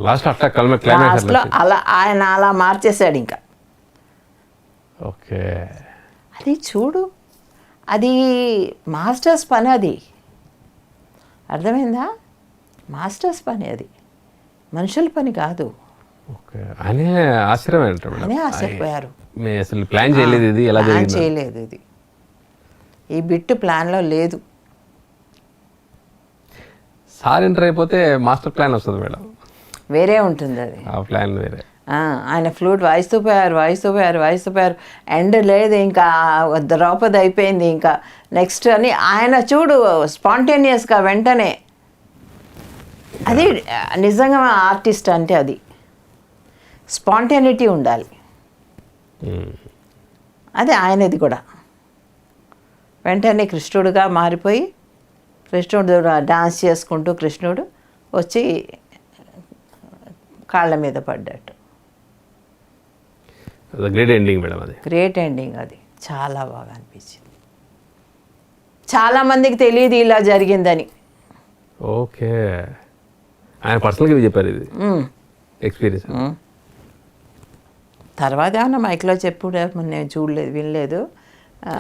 లాస్ట్లో ఆయన అలా మార్చేశాడు ఇంకా. ఓకే, అది చూడు, అది మాస్టర్స్ పని, అది అర్థమైందా? మాస్టర్స్ పని, అది మనుషుల పని కాదు. అనే ఆశ్చర్యపోయారు. అసలు ప్లాన్ చేయలేదు, ఇది ఎలా చేయలేదు, ఇది ఈ బిట్టు ప్లాన్లో లేదు. సార్ ఎంటర్ అయిపోతే మాస్టర్ ప్లాన్ వస్తుంది మేడం, వేరే ఉంటుంది అది. ఆ ప్లాన్ వేరే. ఆయన ఫ్లూట్ వాయిస్తూ పోయారు. ఎండ్ లేదు, ఇంకా ద్రౌపది అయిపోయింది, ఇంకా నెక్స్ట్ అని ఆయన చూడు స్పాంటేనియస్గా వెంటనే. అది నిజంగా ఆర్టిస్ట్ అంటే అది స్పాంటేనిటీ ఉండాలి. అది ఆయనది కూడా. వెంటనే కృష్ణుడుగా మారిపోయి కృష్ణుడు డాన్స్ చేసుకుంటూ కృష్ణుడు వచ్చి కాళ్ళ మీద పడ్డట్టు. గ్రేట్ ఎండింగ్ మేడం, అది గ్రేట్ ఎండింగ్. అది చాలా బాగా అనిపించింది. చాలామందికి తెలియదు ఇలా జరిగిందని. ఓకే, ఆయన పర్సనల్గా చెప్పారు ఇది ఎక్స్పీరియన్స్. తర్వాత ఏమన్నా మైక్లో చెప్పుడు నేను చూడలేదు, వినలేదు.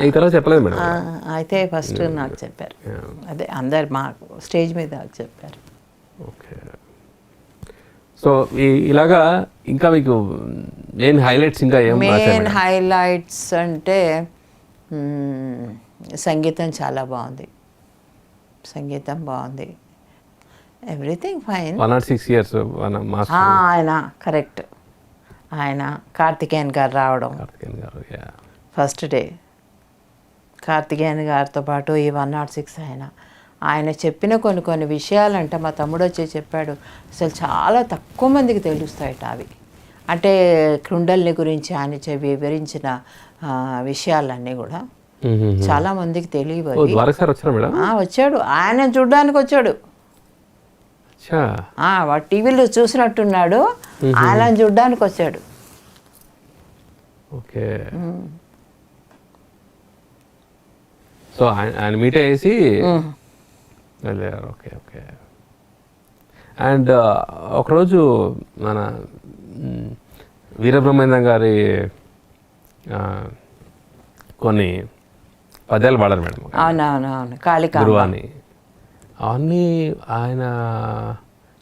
ఈ తర్వాత చెప్పలేదు మేడం. అయితే ఫస్ట్ నాకు చెప్పారు, అదే అందరు మా స్టేజ్ మీద నాకు చెప్పారు. ఓకే, సో ఇలాగా ఇంకా మీకు మెయిన్ హైలైట్స్ ఇంకా ఏం? మెయిన్ హైలైట్స్ అంటే సంగీతం చాలా బాగుంది, సంగీతం బాగుంది, ఎవ్రీథింగ్ ఫైన్. 106 years ఆయన కరెక్ట్. ఆయన కార్తికేయన్ గారు రావడం ఫస్ట్ డే కార్తికేయన్ గారితో పాటు ఈ 106 ఆయన చెప్పిన కొన్ని విషయాలంటే మా తమ్ముడు వచ్చి చెప్పాడు, అసలు చాలా తక్కువ మందికి తెలుస్తాయట అవి. అంటే కుండల్ని గురించి ఆయన వివరించిన విషయాలన్నీ కూడా చాలా మందికి తెలియవు. వచ్చాడు, ఆయన చూడడానికి వచ్చాడు. వాడు టీవీలో చూసినట్టున్నాడు, ఆయన చూడడానికి వచ్చాడు. ఓకే. సో ఆయన మీట్ అయ్యేసి వెళ్ళారు. Okay okay. అండ్ ఒకరోజు మన వీరబ్రహ్మేంద్ర గారి కొన్ని పద్యాలు పాడారు మేడం. అవునవునవును, కాళికా గురువాని అవన్నీ ఆయన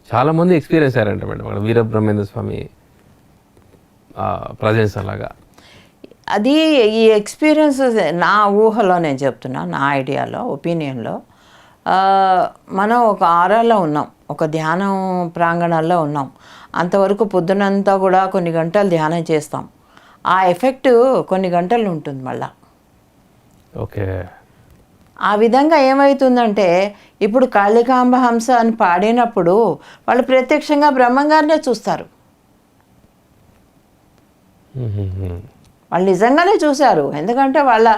చాలామంది ఎక్స్పీరియన్స్ అయ్యారంట మేడం అక్కడ వీరబ్రహ్మేంద్ర స్వామి ప్రజెన్స్ అలాగా. అది ఈ ఎక్స్పీరియన్స్ నా ఊహలో నేను చెప్తున్నా, నా ఐడియాలో, ఒపీనియన్లో. మనం ఒక ఆరాల్లో ఉన్నాం, ఒక ధ్యానం ప్రాంగణాల్లో ఉన్నాం. అంతవరకు పొద్దునంతా కూడా కొన్ని గంటలు ధ్యానం చేస్తాం. ఆ ఎఫెక్ట్ కొన్ని గంటలు ఉంటుంది మళ్ళా. ఓకే. ఆ విధంగా ఏమవుతుందంటే ఇప్పుడు కాళికాంబ హంస అని పాడినప్పుడు వాళ్ళు ప్రత్యక్షంగా బ్రహ్మంగారినే చూస్తారు. వాళ్ళు నిజంగానే చూశారు, ఎందుకంటే వాళ్ళ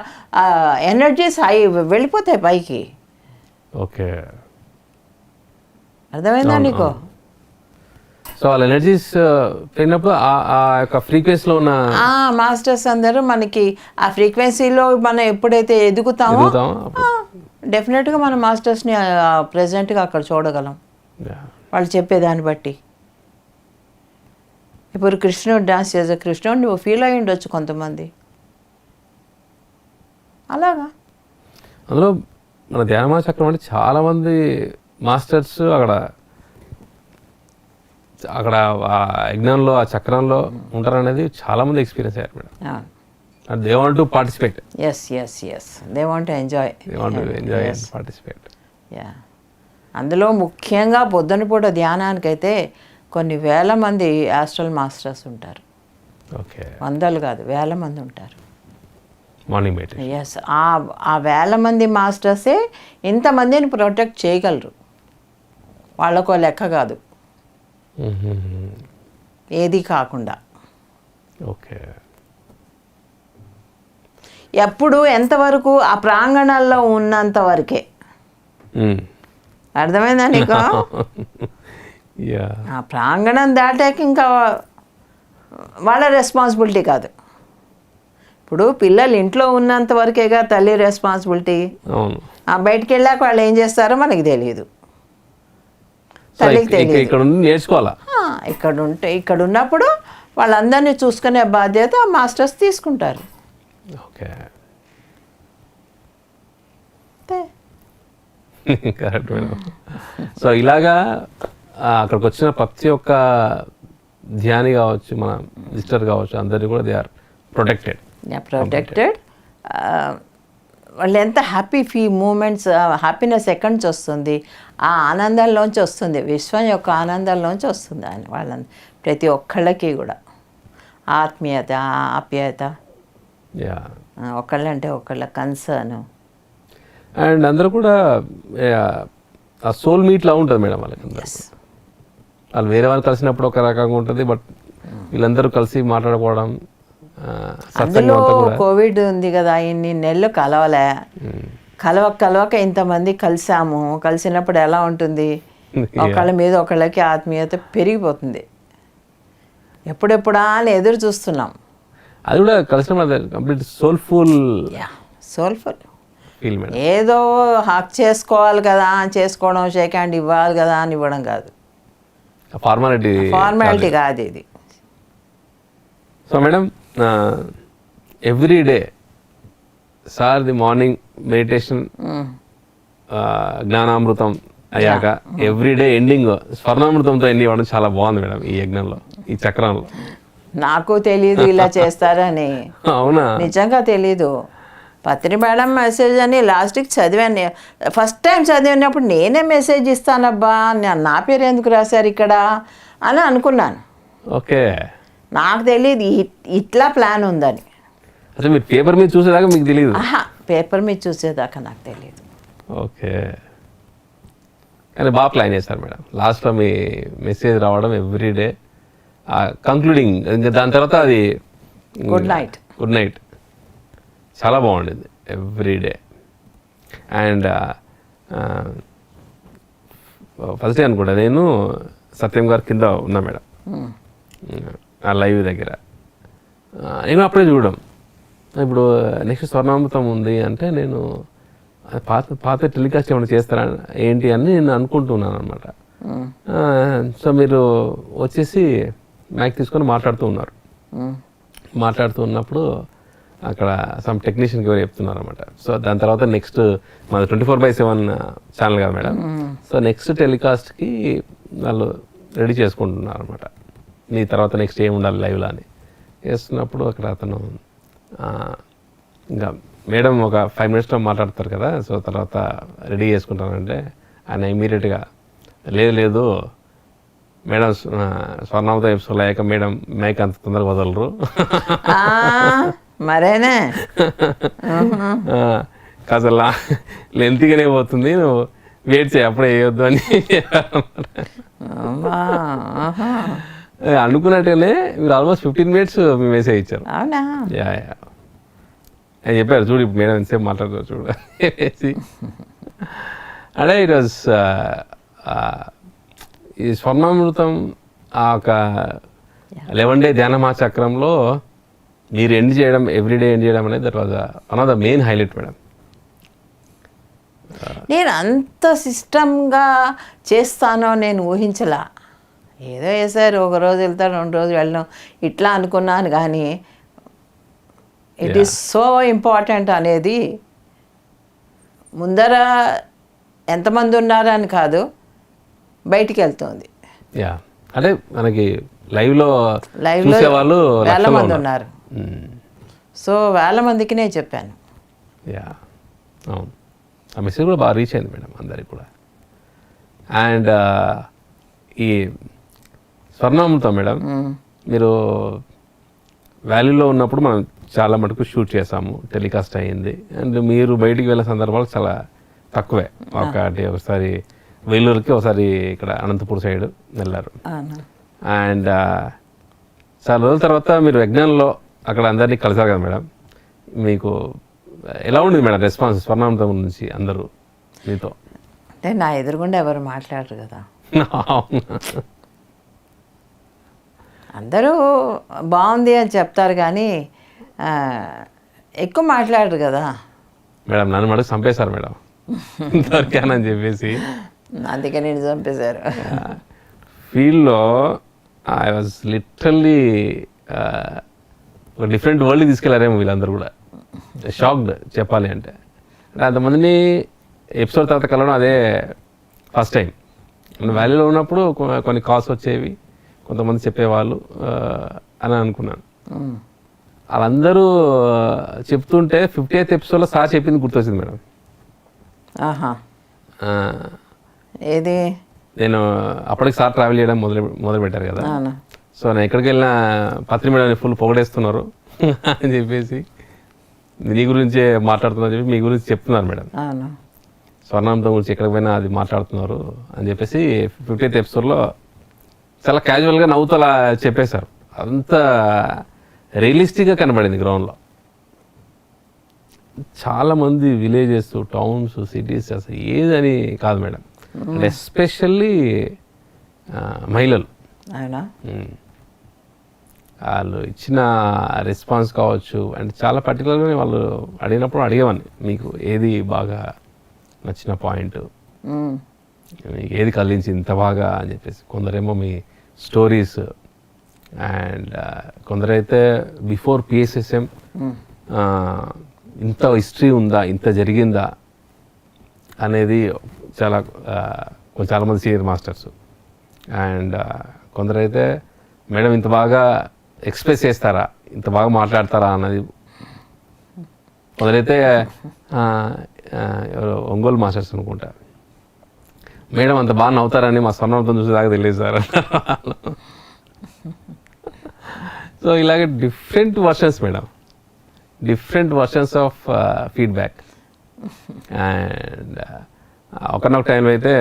ఎనర్జీస్ హై వెళ్ళిపోతాయి పైకి. ఓకే, అర్థమైందా నీకు? సో వాళ్ళ ఎనర్జీస్ పెరిగినప్పుడు ఆ యొక్క ఫ్రీక్వెన్సీలో ఉన్న మాస్టర్స్ అందరూ మనకి ఆ ఫ్రీక్వెన్సీలో మనం ఎప్పుడైతే ఎదుగుతామో డెఫినెట్గా మన మాస్టర్స్ని ప్రెజెంట్గా అక్కడ చూడగలం, వాళ్ళు చెప్పేదాన్ని బట్టి. ఇప్పుడు కృష్ణుడు డాన్స్ చేసే కృష్ణుడు నువ్వు ఫీల్ అయ్యి ఉండొచ్చు కొంతమంది అలాగా. అందులో మన ధ్యానమాన చక్రం అంటే చాలామంది మాస్టర్స్ అక్కడ ఆ యజ్ఞంలో ఆ చక్రంలో ఉంటారనేది చాలామంది ఎక్స్పీరియన్స్ అయ్యారు madam. And they want to participate. Yes they want to enjoy and participate. అందులో ముఖ్యంగా పొద్దునపూట ధ్యానానికైతే కొన్ని వేల మంది ఆస్ట్రల్ మాస్టర్స్ ఉంటారు. ఓకే, వందలు కాదు, వేల మంది ఉంటారు మార్నింగ్ మెడిటేషన్. ఎస్, ఆ వేల మంది మాస్టర్సే ఇంతమందిని ప్రొటెక్ట్ చేయగలరు. వాళ్ళకో లెక్క కాదు, ఏది కాకుండా. ఓకే. ఎప్పుడు ఎంతవరకు ఆ ప్రాంగణాల్లో ఉన్నంత వరకే. అర్థమైందా నీకు? ఆ ప్రాంగణం దాటాక ఇంకా వాళ్ళ రెస్పాన్సిబిలిటీ కాదు. ఇప్పుడు పిల్లలు ఇంట్లో ఉన్నంత వరకేగా తల్లి రెస్పాన్సిబిలిటీ. బయటికి వెళ్ళాక వాళ్ళు ఏం చేస్తారో మనకి తెలియదు, తల్లికి తెలియదు. ఇక్కడ ఉన్నప్పుడు వాళ్ళందరినీ చూసుకునే బాధ్యత మాస్టర్స్ తీసుకుంటారు. Okay, correct madam. సో ఇలాగా అక్కడికి వచ్చిన ప్రతి ఒక్క ధ్యాని కావచ్చు, మన విజిటర్ కావచ్చు, అందరినీ కూడా దే ఆర్ ప్రొటెక్టెడ్. వాళ్ళు ఎంత హ్యాపీ మూమెంట్స్, హ్యాపీనెస్ ఎక్కడి నుంచి వస్తుంది? ఆ ఆనందంలోంచి వస్తుంది, విశ్వం యొక్క ఆనందంలోంచి వస్తుంది. ఆయన వాళ్ళ ప్రతి ఒక్కళ్ళకి కూడా ఆత్మీయత, ఆప్యాయత, ఒకళ్ళంటే ఒకళ్ళ కన్సర్న్. అండ్ అందరూ కూడా ఆ సోల్ మీట్లా ఉంటుంది మేడం వాళ్ళకి. వాళ్ళు వేరే వాళ్ళు కలిసినప్పుడు ఒక రకంగా ఉంటుంది, బట్ వీళ్ళందరూ కలిసి మాట్లాడుకోవడం. అందులో కోవిడ్ ఉంది కదా, ఇన్ని నెలలు కలవక ఇంతమంది కలిసినప్పుడు ఎలా ఉంటుంది? ఒకళ్ళ మీద ఒకళ్ళకి ఆత్మీయత పెరిగిపోతుంది. ఎప్పుడెప్పుడా అని ఎదురు చూస్తున్నాం. అది కూడా కలిసిన కంప్లీట్ సోల్ఫుల్ ఫీల్ మేడం. ఏదో హాక్ చేసుకోవాలి కదా అని చేసుకోవడం, షేక్ హ్యాండ్ ఇవ్వాలి కదా అని ఇవ్వడం కాదు, ఫార్మాలిటీ కాదు ఇది. So madam, every day sir the morning meditation Gnanamrutham అయ్యాక ఎవ్రీ డే ఎండింగ్ స్వర్ణామృతంతో ఎండ్ ఇవ్వడం చాలా బాగుంది మేడం ఈ యజ్ఞంలో, ఈ చక్రంలో. నాకు తెలీదు ఇలా చేస్తారని. అవునా? నిజంగా తెలీదు. పత్రి మేడం మెసేజ్ అని లాస్ట్కి చదివాను. ఫస్ట్ టైం చదివినప్పుడు నేనే మెసేజ్ ఇస్తానబ్బా, నా పేరు ఎందుకు రాశారు ఇక్కడ అని అనుకున్నాను. ఓకే, నాకు తెలియదు ఇట్లా ప్లాన్ ఉందని. అసలు మీరు పేపర్ మీద చూసేదాకా మీకు తెలియదు? పేపర్ మీద చూసేదాకా నాకు తెలియదు. ఓకే, కానీ బాగా ప్లాన్ చేశారు మేడం. లాస్ట్లో మీ మెసేజ్ రావడం ఎవ్రీడే కంక్లూడింగ్, ఇంకా దాని తర్వాత అది గుడ్ నైట్. గుడ్ నైట్ చాలా బాగుండేది ఎవ్రీడే. అండ్ ఫస్ట్ డే అనుకుంటా నేను సత్యం గారి కింద ఉన్నా మేడం ఆ లైవ్ దగ్గర. నేను అప్పుడే చూడడం, ఇప్పుడు నెక్స్ట్ స్వర్ణామృతం ఉంది అంటే నేను పాత టెలికాస్ట్ ఏమైనా చేస్తారా ఏంటి అని నేను అనుకుంటున్నాను అనమాట. సో మీరు వచ్చేసి మైక్ తీసుకొని మాట్లాడుతూ ఉన్నారు. మాట్లాడుతూ ఉన్నప్పుడు అక్కడ సమ్ టెక్నీషియన్కి ఎవరు చెప్తున్నారు అనమాట. సో దాని తర్వాత నెక్స్ట్ మాది 24/7 ఛానల్ కదా మేడం. సో నెక్స్ట్ టెలికాస్ట్కి వాళ్ళు రెడీ చేసుకుంటున్నారు అనమాట. నీ తర్వాత నెక్స్ట్ ఏమి ఉండాలి లైవ్లో అని చేస్తున్నప్పుడు అక్కడ అతను ఇంకా మేడం ఒక 5 minutesలో మాట్లాడతారు కదా, సో తర్వాత రెడీ చేసుకుంటానంటే ఆయన ఇమీడియట్గా లేదు మేడం స్వర్ణామృతం ఎపిసోడ్ అయ్యాక మేడం మైక్ అంత తొందరగా వదలరు మరేనే కాస్త లెంత్గానే పోతుంది, నువ్వు వెయిట్ చేయి అప్పుడే వేయొద్దు అని అనుకున్నట్టుగానే మీరు ఆల్మోస్ట్ 15 minutes మీ మెసేజ్ ఇచ్చారు. అవునా? యా అని చెప్పారు. చూడు ఇప్పుడు మేడం ఎంతసేపు మాట్లాడతారు చూడు వేసి అంటే ఇట్ వాజ్ ఈ స్వర్ణామృతం ఆ ఒక 11 day ధ్యాన మహాచక్రంలో మీరు ఎండ్ చేయడం, ఎవ్రీడే ఎండ్ చేయడం అనేది that was one of the main highlight madam. నేను అంత సిస్టమ్గా చేస్తానో నేను ఊహించలా. ఏదో వేసారు, ఒక రోజు వెళ్తారు, 2 రోజులు వెళ్ళడం ఇట్లా అనుకున్నాను. కానీ ఇట్ ఈస్ సో ఇంపార్టెంట్ అనేది ముందర ఎంతమంది ఉన్నారని కాదు, బయటికి వెళ్తుంది. యా అంటే మనకి లైవ్లో చూసేవాళ్ళు వేల మంది ఉన్నారు. సో వేల మందికి నేను చెప్పాను. యా అవును, ఆ మెసేజ్ కూడా బాగా రీచ్ అయింది మేడం అందరికి కూడా. అండ్ ఈ స్వర్ణామృతం మేడం మీరు వ్యాలీలో ఉన్నప్పుడు మనం చాలా మటుకు షూట్ చేసాము, టెలికాస్ట్ అయ్యింది. అండ్ మీరు బయటికి వెళ్ళే సందర్భాలు చాలా తక్కువే. ఒకసారి వేలూరుకి, ఒకసారి ఇక్కడ అనంతపూర్ సైడ్ వెళ్ళారు. అండ్ చాలా రోజుల తర్వాత మీరు యజ్ఞంలో అక్కడ అందరినీ కలిసారు కదా మేడం, మీకు ఎలా ఉండేది మేడం రెస్పాన్స్ స్వర్ణామృతం నుంచి అందరూ మీతో? అంటే నా ఎదురుగుండా ఎవరు మాట్లాడరు కదా, అందరూ బాగుంది అని చెప్తారు కానీ ఎక్కువ మాట్లాడరు కదా మేడం. నన్ను మటుకు చంపేశారు మేడం దొరికానని చెప్పేసి. అందుకే నేను చంపేశారు. ఫీల్డ్లో ఐ వాజ్ లిటరల్లీ ఒక డిఫరెంట్ వరల్డ్కి తీసుకెళ్లారేమో వీళ్ళందరూ కూడా. షాక్డ్ చెప్పాలి అంటే. అంతమందిని ఎపిసోడ్ తర్వాత కలవడం అదే ఫస్ట్ టైం. వ్యాలీలో ఉన్నప్పుడు కొన్ని కాల్స్ వచ్చేవి, కొంతమంది చెప్పేవాళ్ళు అని అనుకున్నాను. వాళ్ళందరూ చెప్తుంటే 50th ఎపిసోడ్లో సార్ చెప్పింది గుర్తొచ్చింది మేడం. ఏది? నేను అప్పటికి సార్ ట్రావెల్ చేయడం మొదలు పెట్టారు కదా. సో నేను ఎక్కడికి వెళ్ళినా పత్రి మేడం ఫుల్ పొగడేస్తున్నారు అని చెప్పేసి, నీ గురించే మాట్లాడుతున్నారు చెప్పి మీ గురించి చెప్తున్నారు మేడం. స్వర్ణామృతం గురించి ఎక్కడికి పోయినా అది మాట్లాడుతున్నారు అని చెప్పేసి 50th ఎపిసోడ్లో చాలా క్యాజువల్గా నవ్వుతూ అలా చెప్పేశారు. అంత రియలిస్టిక్గా కనబడింది గ్రౌండ్లో. చాలామంది విలేజెస్, టౌన్స్, సిటీస్ అసలు ఏదని కాదు మేడం, ఎస్పెషల్లీ మహిళలు వాళ్ళు ఇచ్చిన రెస్పాన్స్ కావచ్చు. అండ్ చాలా పర్టికులర్గా వాళ్ళు అడిగినప్పుడు అడిగేవాడిని, మీకు ఏది బాగా నచ్చిన పాయింట్, మీకు ఏది కలిగించి ఇంత బాగా అని చెప్పేసి. కొందరేమో మీ స్టోరీస్, అండ్ కొందరైతే బిఫోర్ PSSM ఇంత హిస్టరీ ఉందా, ఇంత జరిగిందా అనేది చాలామంది సీనియర్ మాస్టర్స్. అండ్ కొందరైతే మేడం ఇంత బాగా ఎక్స్ప్రెస్ చేస్తారా, ఇంత బాగా మాట్లాడతారా అన్నది. కొందరైతే ఎవరు ఒంగోలు మాస్టర్స్ అనుకుంటా, మేడం అంత బాగా నవ్వుతారని మా స్వర్ణామృతం చూసేదాకా తెలియదు సార్. సో ఇలాగే different versions madam. Different versions of feedback. And ఒకనొక టైంలో అయితే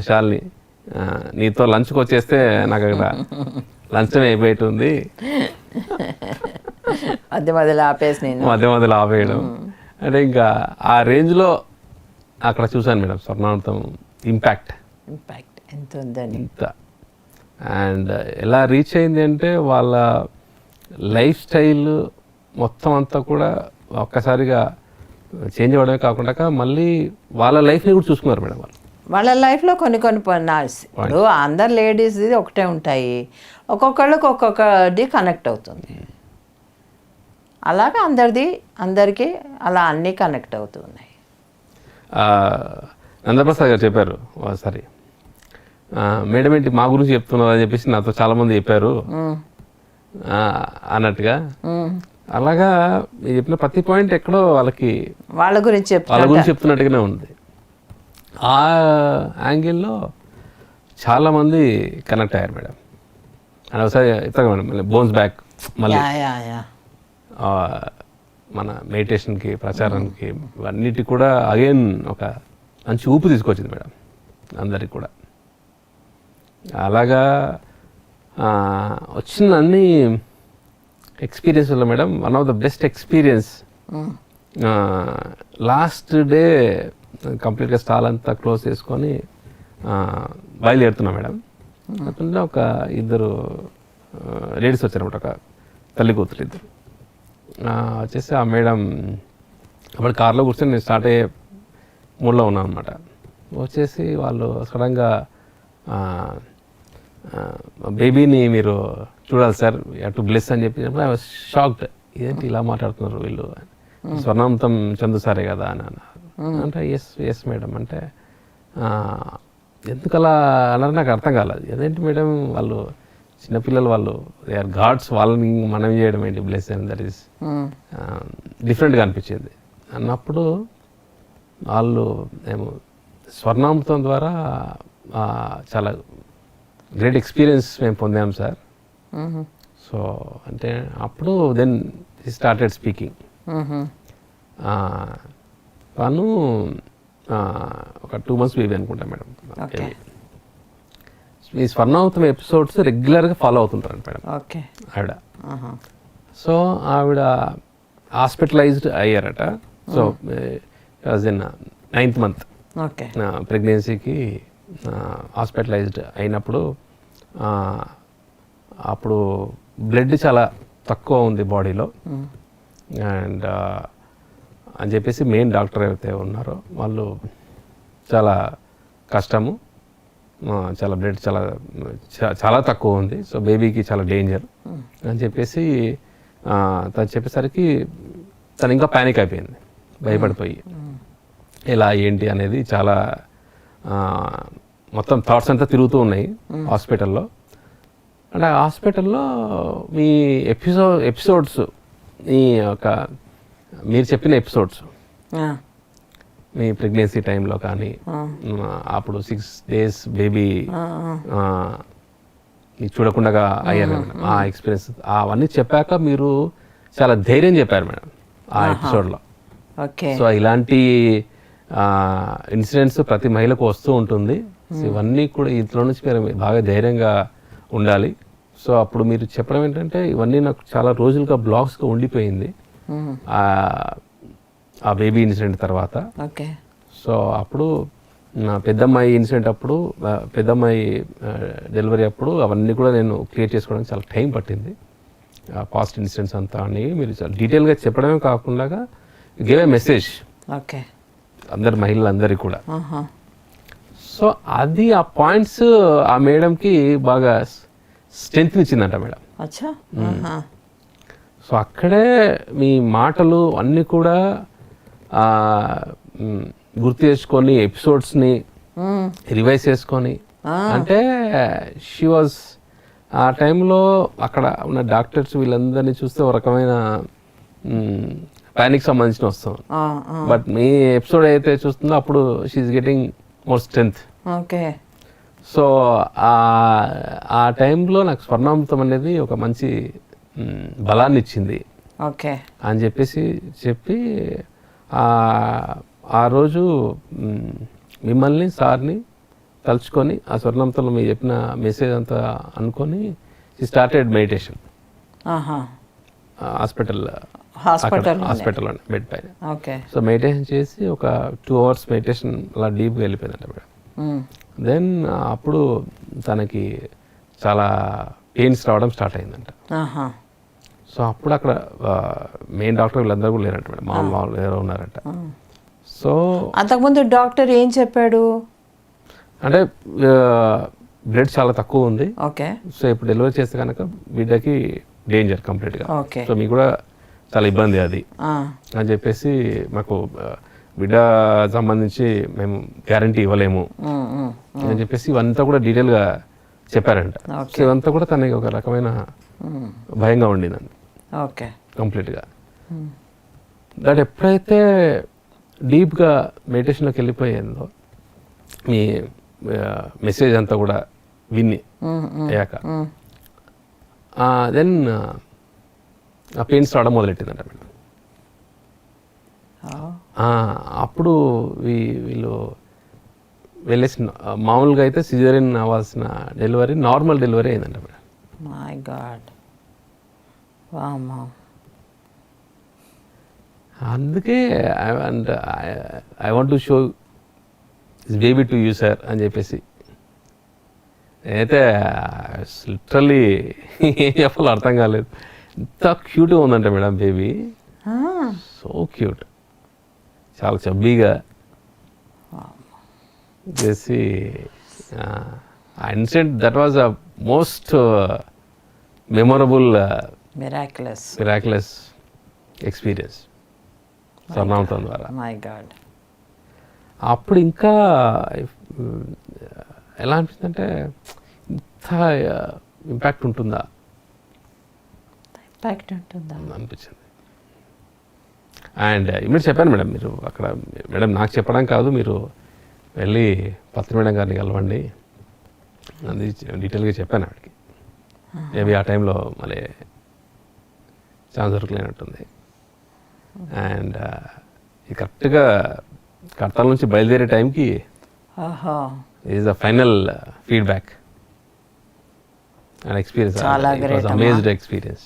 శాలిని నీతో లంచ్కి వచ్చేస్తే నాకు అక్కడ లంచం అయిపోయింది, మధ్య మధ్యలో ఆపేసి నేను మధ్యలో ఆపేయడం. అంటే ఇంకా ఆ రేంజ్లో అక్కడ చూశాను మేడం స్వర్ణామృతం ఇంపాక్ట్ ఎంత ఉందని. ఇంత. అండ్ ఎలా రీచ్ అయింది అంటే వాళ్ళ లైఫ్ స్టైల్ మొత్తం అంతా కూడా ఒక్కసారిగా చేంజ్ అవ్వడమే కాకుండా మళ్ళీ వాళ్ళ లైఫ్ని కూడా చూసుకున్నారు మేడం వాళ్ళు. వాళ్ళ లైఫ్లో కొన్ని ఇప్పుడు అందరు లేడీస్ ఒకటే ఉంటాయి, ఒక్కొక్కళ్ళకి ఒక్కొక్కటి కనెక్ట్ అవుతుంది. అలాగా అందరికీ అలా అన్నీ కనెక్ట్ అవుతున్నాయి. నందప్రసాద్ గారు చెప్పారు ఒకసారి, మేడం ఏంటి మా గురించి చెప్తున్నారు అని చెప్పేసి నాతో చాలామంది చెప్పారు అన్నట్టుగా. అలాగా మీరు చెప్పిన ప్రతి పాయింట్ ఎక్కడో వాళ్ళ గురించి చెప్తున్నట్టుగానే ఉంది. ఆ యాంగిల్లో చాలామంది కనెక్ట్ అయ్యారు మేడం. అని ఒకసారి చెప్తాను మేడం, మళ్ళీ బౌన్స్ బ్యాక్ మళ్ళీ మన మెడిటేషన్కి, ప్రచారానికి, అన్నిటికి కూడా అగైన్ ఒక మంచి ఊపు తీసుకొచ్చింది మేడం అందరికి కూడా. అలాగా వచ్చిన అన్ని ఎక్స్పీరియన్స్లో madam one of the best experience last day కంప్లీట్గా స్టాల్ అంతా క్లోజ్ చేసుకొని బయలుదేరుతున్నాం మేడం. అట్లా ఒక ఇద్దరు లేడీస్ వచ్చారన్నమాట, ఒక తల్లి కూతురు ఇద్దరు వచ్చేసి ఆ మేడం అప్పుడు కార్లో కూర్చొని నేను స్టార్ట్ అయ్యే మూడ్లో ఉన్నాను అనమాట. వచ్చేసి వాళ్ళు సడన్గా బేబీని మీరు చూడాలి సార్, యూ టు బ్లెస్ అని చెప్పినప్పుడు ఐ వాజ్ షాక్డ్. ఇదేంటి ఇలా మాట్లాడుతున్నారు వీళ్ళు, స్వర్ణామృతం చందు సారే కదా అని అన్నారు. అంటే ఎస్ మేడం అంటే ఎందుకలా అన్నారు నాకు అర్థం కాలేదు. అదేంటి మేడం వాళ్ళు చిన్నపిల్లలు, వాళ్ళు దే ఆర్ గాడ్స్, వాళ్ళని మనం చేయడం ఏంటి బ్లెస్ అని, దట్ ఈస్ డిఫరెంట్గా అనిపించింది అన్నప్పుడు వాళ్ళు మేము స్వర్ణామృతం ద్వారా చాలా గ్రేట్ ఎక్స్పీరియన్స్ మేము పొందాం సార్. సో అంటే అప్పుడు దెన్ హి స్టార్టెడ్ స్పీకింగ్. తను ఒక 2 months బేబీ అనుకుంటా మేడం. ఈ స్వర్ణామృతం ఎపిసోడ్స్ రెగ్యులర్గా ఫాలో అవుతుంటారు మేడం ఆవిడ. సో ఆవిడ హాస్పిటలైజ్డ్ అయ్యారట. So was in 9th month ప్రెగ్నెన్సీకి హాస్పిటలైజ్డ్ అయినప్పుడు అప్పుడు బ్లడ్ చాలా తక్కువ ఉంది బాడీలో. అండ్ అని చెప్పేసి మెయిన్ డాక్టర్ ఎవరైతే ఉన్నారో వాళ్ళు చాలా కష్టము, చాలా బ్లడ్ చాలా తక్కువ ఉంది, సో బేబీకి చాలా డేంజర్ అని చెప్పేసి తను చెప్పేసరికి తను ఇంకా ప్యానిక్ అయిపోయింది, భయపడిపోయి ఎలా ఏంటి అనేది చాలా మొత్తం థాట్స్ అంతా తిరుగుతూ ఉన్నాయి హాస్పిటల్లో. అంటే హాస్పిటల్లో మీ ఎపిసోడ్స్ ఈ ఒక మీరు చెప్పిన ఎపిసోడ్స్ మీ ప్రెగ్నెన్సీ టైంలో కానీ అప్పుడు 6 days బేబీ చూడకుండా అయ్యారు మేడం, ఆ ఎక్స్పీరియన్స్ అవన్నీ చెప్పాక మీరు చాలా ధైర్యం చెప్పారు మేడం ఆ ఎపిసోడ్లో. సో ఇలాంటి ఇన్సిడెంట్స్ ప్రతి మహిళకు వస్తూ ఉంటుంది. సో ఇవన్నీ కూడా ఇంట్లో నుంచి మీరు బాగా ధైర్యంగా ఉండాలి. సో అప్పుడు మీరు చెప్పడం ఏంటంటే ఇవన్నీ నాకు చాలా రోజులుగా బ్లాగ్స్గా ఉండిపోయింది ఆ బేబీ ఇన్సిడెంట్ తర్వాత. సో అప్పుడు నా పెద్దమ్మాయి ఇన్సిడెంట్ అప్పుడు, పెద్దమ్మాయి డెలివరీ అప్పుడు అవన్నీ కూడా నేను క్లియర్ చేసుకోవడానికి చాలా టైం పట్టింది. పాస్ట్ ఇన్సిడెంట్స్ అంతా అని మీరు చాలా డీటెయిల్గా చెప్పడమే కాకుండా గివ్ ఏ మెసేజ్ అందరి మహిళలందరికీ కూడా. సో అది ఆ పాయింట్స్ ఆ మేడంకి బాగా స్ట్రెంత్ ఇచ్చిందంట మేడం. సో అక్కడే మీ మాటలు అన్నీ కూడా గుర్తు చేసుకొని ఎపిసోడ్స్ని రివైజ్ చేసుకొని, అంటే షీ వాజ్ ఆ టైంలో అక్కడ ఉన్న డాక్టర్స్ వీళ్ళందరినీ చూస్తే ఒక రకమైన ప్యానిక్ సంబంధించిన వస్తాం. బట్ మీ ఎపిసోడ్ అయితే చూస్తుందో అప్పుడు she is getting more strength. So ఆ టైంలో నాకు స్వర్ణామృతం అనేది ఒక మంచి బలాన్ని ఇచ్చింది. ఓకే. అని చెప్పి ఆ రోజు మిమ్మల్ని సార్ని తలుచుకొని ఆ స్వర్ణంతలో మీరు చెప్పిన మెసేజ్ అంతా అనుకొని స్టార్టెడ్ మెడిటేషన్ హాస్పిటల్ బెడ్ పైన. ఓకే. సో మెడిటేషన్ చేసి ఒక 2 hours మెడిటేషన్ అలా డీప్గా వెళ్ళిపోయిందంట మేడం. దెన్ అప్పుడు తనకి చాలా పెయిన్స్ రావడం స్టార్ట్ అయిందంట. సో అప్పుడు అక్కడ మెయిన్ డాక్టర్ వీళ్ళందరూ కూడా లేరంట మేడం, మామూలు ఎవరో ఉన్నారంట. సో అంతకుముందు డాక్టర్ ఏం చెప్పాడు అంటే బ్లడ్ చాలా తక్కువ ఉంది, ఓకే. సో ఇప్పుడు డెలివరీ చేస్తే కనుక బిడ్డకి డేంజర్ కంప్లీట్గా, ఓకే. సో మీకు కూడా చాలా ఇబ్బంది అది అని చెప్పేసి మాకు బిడ్డ సంబంధించి మేము గ్యారంటీ ఇవ్వలేము అని చెప్పేసి ఇవంతా కూడా డీటెయిల్గా చెప్పారంట. సో ఇవంతా కూడా తనకి ఒక రకమైన భయంగా ఉండిందండి ఓకే కంప్లీట్గా. దట్ ఎప్పుడైతే డీప్గా మెడిటేషన్లోకి వెళ్ళిపోయిందో మీ మెసేజ్ అంతా కూడా విని అయ్యాక దెన్ ఆ పెయిన్స్ రావడం మొదలెట్టిందంట మేడం. అప్పుడు వీళ్ళు వెళ్ళేసి మామూలుగా అయితే సిజేరియన్ అవ్వాల్సిన డెలివరీ నార్మల్ డెలివరీ అయిందంట మేడం. My god. అందుకే I want to show this baby to you sir అని చెప్పేసి అయితే లిటరల్లీ ఏం చెప్పాలో అర్థం కాలేదు. ఎంత క్యూట్గా ఉందంట మేడం బేబీ, సో క్యూట్, చాలా చబ్బీగా చేసి ఆ incident that was a most memorable miraculous experience Swarnamrutham ద్వారా. My god. అప్పుడు ఇంకా ఎలా అనిపిస్తుందంటే ఇంత ఇంపాక్ట్ ఉంటుందా అనిపించింది. అండ్ ఇమీడియట్ చెప్పాను మేడం, మీరు అక్కడ మేడం నాకు చెప్పడం కాదు, మీరు వెళ్ళి పత్రి మేడం గారిని కలవండి అది డీటెయిల్గా చెప్పాను ఆవిడకి. మేబీ ఆ టైంలో మళ్ళీ ఛాన్స్ దొరకలేనట్టుంది. అండ్ కరెక్ట్గా కడతాల నుంచి బయలుదేరే టైంకి is the final feedback and experience, amazed experience.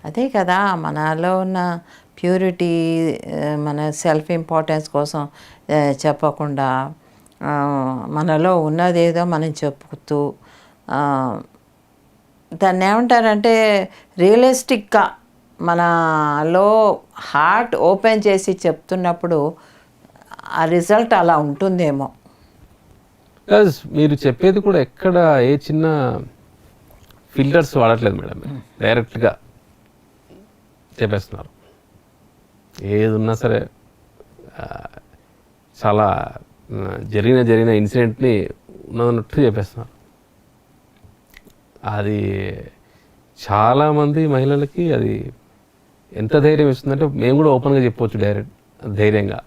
అదే కదా మనలో ఉన్న ప్యూరిటీ, మన సెల్ఫ్ ఇంపార్టెన్స్ కోసం చెప్పకుండా మనలో ఉన్నదేదో మనం చెప్పుతూ దాన్ని ఏమంటారంటే రియలిస్టిక్గా మనలో హార్ట్ ఓపెన్ చేసి చెప్తున్నప్పుడు ఆ రిజల్ట్ అలా ఉంటుందేమో. ప్లస్ మీరు చెప్పేది కూడా ఎక్కడ ఏ చిన్న ఫిల్టర్స్ వాడట్లేదు మేడం, డైరెక్ట్గా చెప్పేస్తున్నారు. ఏది ఉన్నా సరే చాలా జరిగిన ఇన్సిడెంట్ని ఉన్నట్టు చెప్పేస్తున్నారు. అది చాలామంది మహిళలకి అది ఎంత ధైర్యం ఇస్తుందంటే మేము కూడా ఓపెన్గా చెప్పవచ్చు డైరెక్ట్ ధైర్యంగా.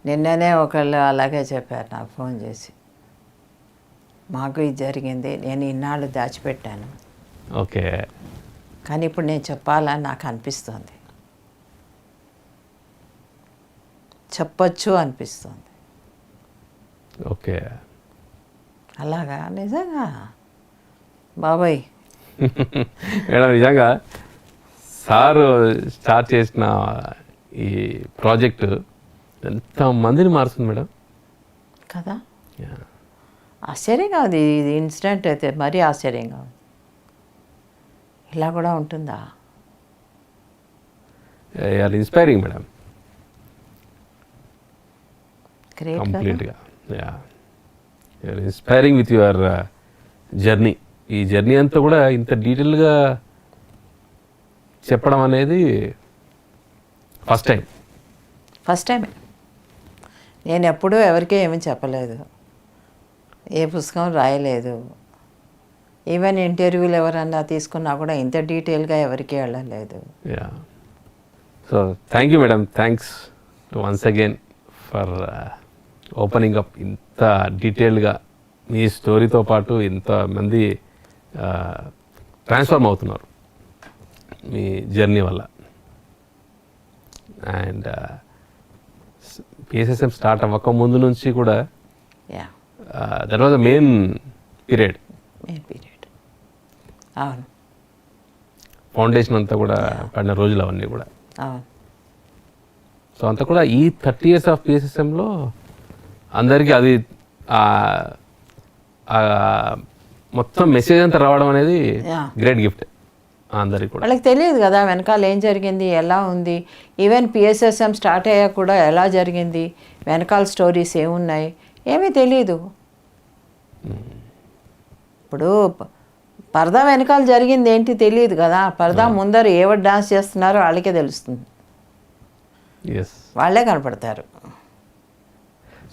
నిన్ననే ఒకళ్ళు అలాగే చెప్పారు నాకు ఫోన్ చేసి, మాకు ఇది జరిగింది, నేను ఇన్నాళ్ళు దాచిపెట్టాను, ఓకే, కానీ ఇప్పుడు నేను చెప్పాలని నాకు అనిపిస్తుంది, చెప్పచ్చు అనిపిస్తుంది. ఓకే, అలాగా నిజంగా బాబాయ్. మేడం నిజంగా సారు స్టార్ట్ చేసిన ఈ ప్రాజెక్టు ఎంతమందిని మారుస్తుంది మేడం కదా. ఆశ్చర్యంగా ఉంది ఇది ఇన్సిడెంట్ అయితే, మరీ ఆశ్చర్యంగా ఉంది. ఇలా కూడా ఉంటుందా? ఇన్స్పైరింగ్ మేడం, గ్రేట్, కంప్లీట్గా ఇన్స్పైరింగ్ విత్ యువర్ జర్నీ. ఈ జర్నీ అంతా కూడా ఇంత డీటెయిల్గా చెప్పడం అనేది ఫస్ట్ టైం. నేను ఎప్పుడూ ఎవరికీ ఏమీ చెప్పలేదు, ఏ పుస్తకం రాయలేదు, ఈవెన్ ఇంటర్వ్యూలు ఎవరన్నా తీసుకున్నా కూడా ఇంత డీటెయిల్గా ఎవరికీ వెళ్ళలేదు. So thank you madam, thanks once again for opening up ఇంత డీటెయిల్డ్గా మీ స్టోరీతో పాటు ఇంతమంది ట్రాన్స్ఫార్మ్ అవుతున్నారు మీ జర్నీ వల్ల. అండ్ పిఎస్ఎస్ఎం స్టార్ట్ అవ్వక ముందు నుంచి కూడా yeah that was the main period. అవును ఫౌండేషన్ అంతా కూడా పడిన రోజులు అవన్నీ కూడా. అవును సో అంతా కూడా ఈ 30 years ఆఫ్ పిఎస్ఎస్ఎంలో అందరికీ అది మొత్తం మెసేజ్ అంతా రావడం అనేది Yeah. గ్రేట్ గిఫ్ట్ అందరికి కూడా. వాళ్ళకి తెలియదు కదా వెనకాల ఏం జరిగింది, ఎలా ఉంది. ఈవెన్ పిఎస్ఎస్ఎం స్టార్ట్ అయ్యాక కూడా ఎలా జరిగింది, వెనకాల స్టోరీస్ ఏమున్నాయి ఏమీ తెలియదు. ఇప్పుడు పరదా వెనకాల జరిగింది ఏంటి తెలియదు కదా. పరదా ముందర ఎవరు డాన్స్ చేస్తున్నారో వాళ్ళకే తెలుస్తుంది, ఎస్. వాళ్ళే కనపడతారు.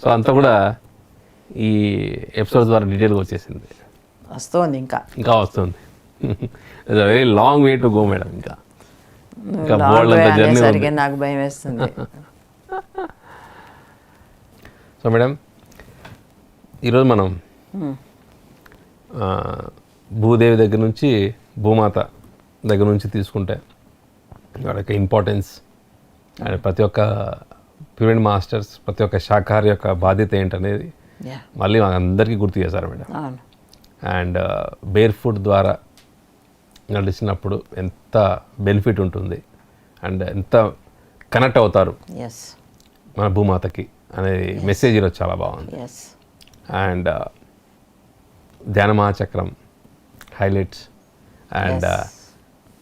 సో అంతా కూడా ఈ ఎపిసోడ్ ద్వారా డీటెయిల్గా వచ్చేసింది, వస్తుంది ఇంకా వస్తుంది. It's a very long way to go madam. ఇంకా Long బోల్డ్ way అంత జర్నీ అనేసరికి నాకు భయం వేస్తుంది. సో మేడం ఈరోజు మనం భూదేవి దగ్గర నుంచి భూమాత దగ్గర నుంచి తీసుకుంటే వాడి యొక్క ఇంపార్టెన్స్ అండ్ ప్రతి ఒక్క పిరమిడ్ మాస్టర్స్ ప్రతి ఒక్క శాఖాహారి యొక్క బాధ్యత ఏంటనేది Yeah. మళ్ళీ అందరికీ గుర్తు చేశారు మేడం. అవును అండ్ బేర్ ఫుడ్ ద్వారా నడిచినప్పుడు ఎంత బెనిఫిట్ ఉంటుంది అండ్ ఎంత కనెక్ట్ అవుతారు ఎస్ మన భూమాతకి అనేది మెసేజ్ ఈరోజు చాలా బాగుంది. Yes and Dhyana Mahachakram highlights and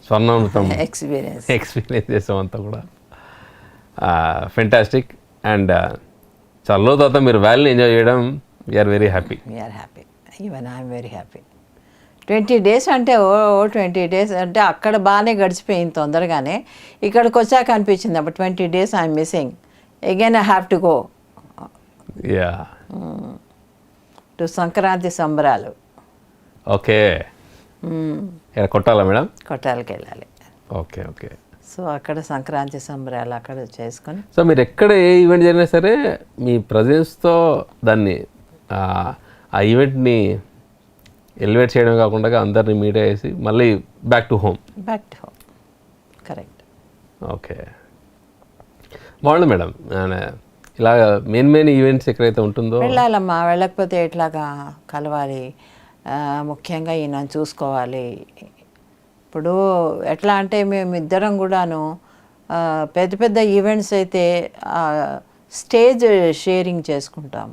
Swarnamrutham experience చేసాం అంతా కూడా ఫెంటాస్టిక్. అండ్ చాలా రోజు తర్వాత మీరు వ్యాలీని ఎంజాయ్ చేయడం we're very happy. We're happy, even I'm very happy. 20 days అంటే 20 days అంటే అక్కడ బాగానే గడిచిపోయింది తొందరగానే. ఇక్కడికి వచ్చాక అనిపించింది అప్పుడు 20 days I'm missing. Again I have to go yeah to Sankranti సంబరాలు. ఓకే కొట్టాలా మేడం? కొట్టాలకి వెళ్ళాలి. Okay okay. సో అక్కడ సంక్రాంతి సంబరాలు అక్కడ చేసుకొని. సో మీరు ఎక్కడ ఏ ఈవెంట్ జరిగినా సరే మీ ప్రజెన్స్తో దాన్ని ఆ ఈవెంట్ని ఎలివేట్ చేయడం కాకుండా అందరినీ మీట్ చేసి మళ్ళీ back to home. Correct. Okay బాగుంది మేడం. ఇలా మెయిన్ ఈవెంట్స్ ఎక్కడైతే ఉంటుందో వెళ్ళాలమ్మా, వెళ్ళకపోతే ఎట్లాగా కలవాలి. ముఖ్యంగా ఈయన చూసుకోవాలి. ఇప్పుడు ఎట్లా అంటే మేము ఇద్దరం కూడాను పెద్ద పెద్ద ఈవెంట్స్ అయితే స్టేజ్ షేరింగ్ చేసుకుంటాం.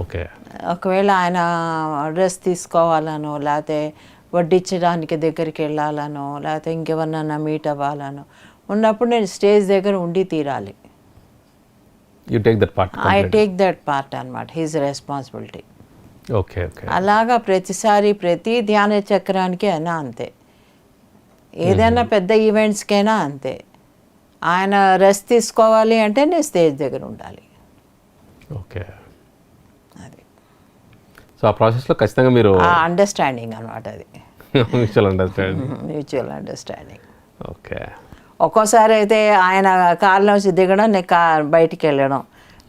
ఓకే ఒకవేళ ఆయన అడ్రస్ తీసుకోవాలనో లేకపోతే వడ్డించడానికి దగ్గరికి వెళ్ళాలనో లేకపోతే ఇంకెవరినన్నా మీట్ అవ్వాలనో ఉన్నప్పుడు నేను స్టేజ్ దగ్గర ఉండి తీరాలి. You take that part. I take that part అనమాట, హిజ్ రెస్పాన్సిబిలిటీ. Okay okay. అలాగా ప్రతిసారి ప్రతి ధ్యాన చక్రానికి అయినా అంతే, ఏదైనా పెద్ద ఈవెంట్స్కైనా అంతే. ఆయన రెస్ట్ తీసుకోవాలి అంటే నేను స్టేజ్ దగ్గర ఉండాలి. ఓకే. అది సో ఆ ప్రాసెస్లో ఖచ్చితంగా మీరు అండర్స్టాండింగ్ అనమాట, అది mutual understanding. Mutual understanding. Okay. ఒక్కోసారి అయితే ఆయన కార్లోంచి దిగడం, నేను బయటికి వెళ్ళడం,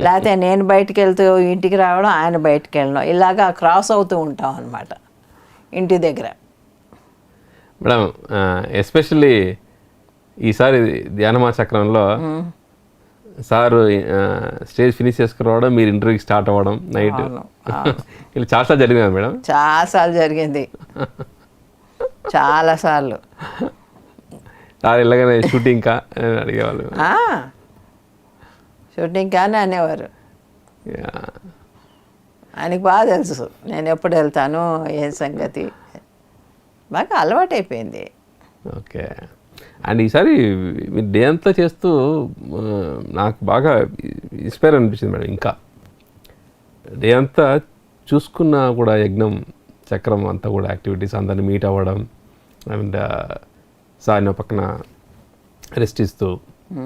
లేకపోతే నేను బయటికి వెళ్తూ ఇంటికి రావడం, ఆయన బయటికి వెళ్ళడం, ఇలాగా క్రాస్ అవుతూ ఉంటాం అనమాట ఇంటి దగ్గర. మేడం ఎస్పెషల్లీ ఈసారి ధ్యానమా చక్రంలో సార్ స్టేజ్ ఫినిష్ చేసుకురావడం, మీరు ఇంటర్వ్యూకి స్టార్ట్ అవ్వడం నైట్, ఇలా చాలాసార్లు జరిగింది కదా మేడం? చాలాసార్లు జరిగింది, చాలాసార్లు. సార్ ఇలాగనే షూటింగ్ కా అడిగేవాళ్ళు. షూటింగ్ కానీ అనేవారు. ఆయనకి బాగా తెలుసు నేను ఎప్పుడు వెళ్తాను ఏం సంగతి, బాగా అలవాటు అయిపోయింది. ఓకే. అండ్ ఈసారి మీరు డే అంతా చేస్తూ నాకు బాగా ఇన్స్పైర్ అనిపించింది మేడం. ఇంకా డే అంతా చూసుకున్న కూడా యజ్ఞం చక్రం అంతా కూడా యాక్టివిటీస్, అందరిని మీట్ అవ్వడం అండ్ సార్ పక్కన రెస్ట్ ఇస్తూ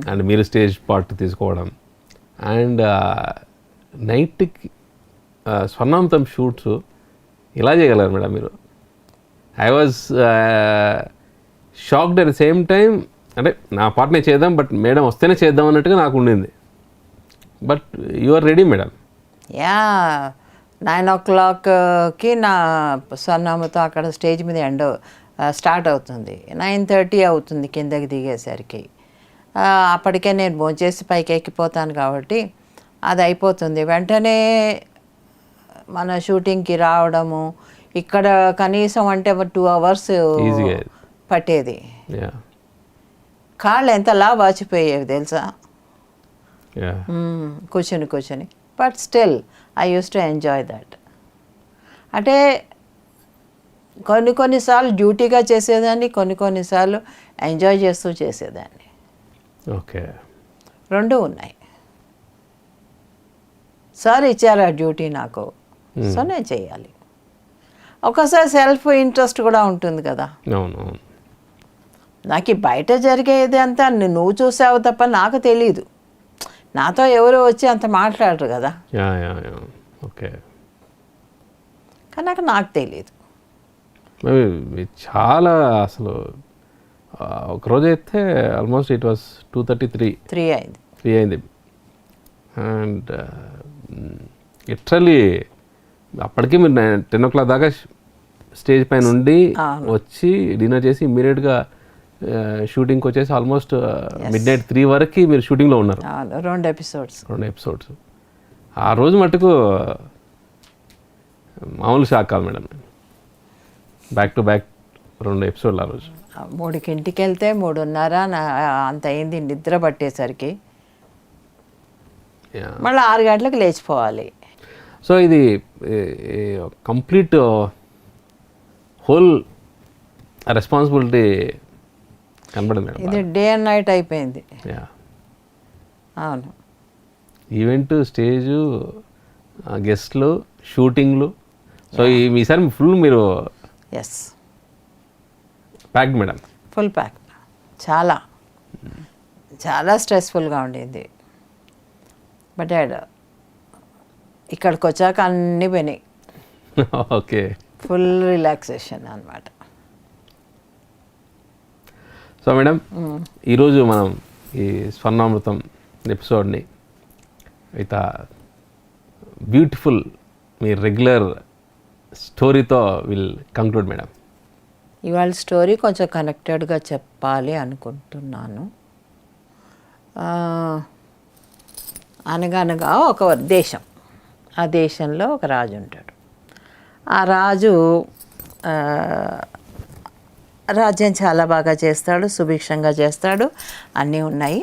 అండ్ మీరు స్టేజ్ పార్ట్ తీసుకోవడం అండ్ నైట్కి స్వర్ణామృతం షూట్స్ ఇలా చేయగలరు మేడం మీరు. I was shocked at the same time. అంటే నా పార్ట్నే చేద్దాం, బట్ మేడం వస్తేనే చేద్దాం అన్నట్టుగా నాకు ఉండింది. But you are ready madam. Yeah 9 o'clockకి నా స్వర్ణామృతం అక్కడ స్టేజ్ మీద స్టార్ట్ అవుతుంది, 9:30 అవుతుంది కిందకి దిగేసరికి. అప్పటికే నేను భోంచేసి పైకి ఎక్కిపోతాను కాబట్టి అది అయిపోతుంది. వెంటనే మన షూటింగ్కి రావడము, ఇక్కడ కనీసం అంటే 2 hours ఈజీగా. పట్టేది. యా కాళ్ళు ఎంతలా వాచిపోయేవి తెలుసా, యా కూర్చొని. But still I use to enjoy that. అంటే కొన్నిసార్లు డ్యూటీగా చేసేదాన్ని, కొన్నిసార్లు ఎంజాయ్ చేస్తూ చేసేదాన్ని. ఓకే. రెండు ఉన్నాయి. సార్ ఇచ్చారు ఆ డ్యూటీ నాకు, సో నేను చేయాలి. ఒకసారి సెల్ఫ్ ఇంట్రెస్ట్ కూడా ఉంటుంది కదా. అవును అవును. నాకు ఈ బయట జరిగేది అంతా నువ్వు చూసావు తప్ప నాకు తెలీదు. నాతో ఎవరో వచ్చి అంత మాట్లాడరు కదా, యా యా యా ఓకే. కానీ నాకు తెలియదు. చాలా అసలు ఒకరోజు అయితే ఆల్మోస్ట్ ఇట్ వాస్ 2:33 3 అయింది. అండ్ లిటరలీ అప్పటికి మీరు 10 o'clock దాకా స్టేజ్ పైన ఉండి వచ్చి డిన్నర్ చేసి ఇమ్మీడియట్గా షూటింగ్కి వచ్చేసి ఆల్మోస్ట్ midnight 3 వరకు మీరు షూటింగ్లో ఉన్నారు. 2 episodes. ఆ రోజు మటుకు మామూలు షాక్ కాదు madam. Back to back 2 episodes ఆ రోజు. 3కి ఇంటికి వెళ్తే 3:30 అంత అయింది నిద్ర పట్టేసరికి. మళ్ళీ 6 గంటలకు లేచిపోవాలి. సో ఇది కంప్లీట్ హోల్ రెస్పాన్సిబిలిటీ కనబడింది మేడం. ఇది డే అండ్ నైట్ అయిపోయింది. యా అవును. ఈవెంట్, స్టేజు, గెస్ట్లు, షూటింగ్లు. సో ఈసారి ఫుల్ మీరు yes packed madam. Full pack. చాలా స్ట్రెస్ఫుల్గా ఉండేది. బట్ ఇక్కడికి వచ్చాక అన్నీ పోయినాయి. ఓకే. ఫుల్ రిలాక్సేషన్ అన్నమాట. సో మేడం, ఈరోజు మనం ఈ స్వర్ణామృతం ఎపిసోడ్ని విత్ బ్యూటిఫుల్ మీ రెగ్యులర్ స్టోరీతో విల్ కంక్లూడ్ మేడం. ఇవాళ స్టోరీ కొంచెం కనెక్టెడ్గా చెప్పాలి అనుకుంటున్నాను. అనగనగా ఒక దేశం, ఆ దేశంలో ఒక రాజు ఉంటాడు. ఆ రాజు రాజ్యం చాలా బాగా చేస్తాడు, సుభిక్షంగా చేస్తాడు, అన్నీ ఉన్నాయి.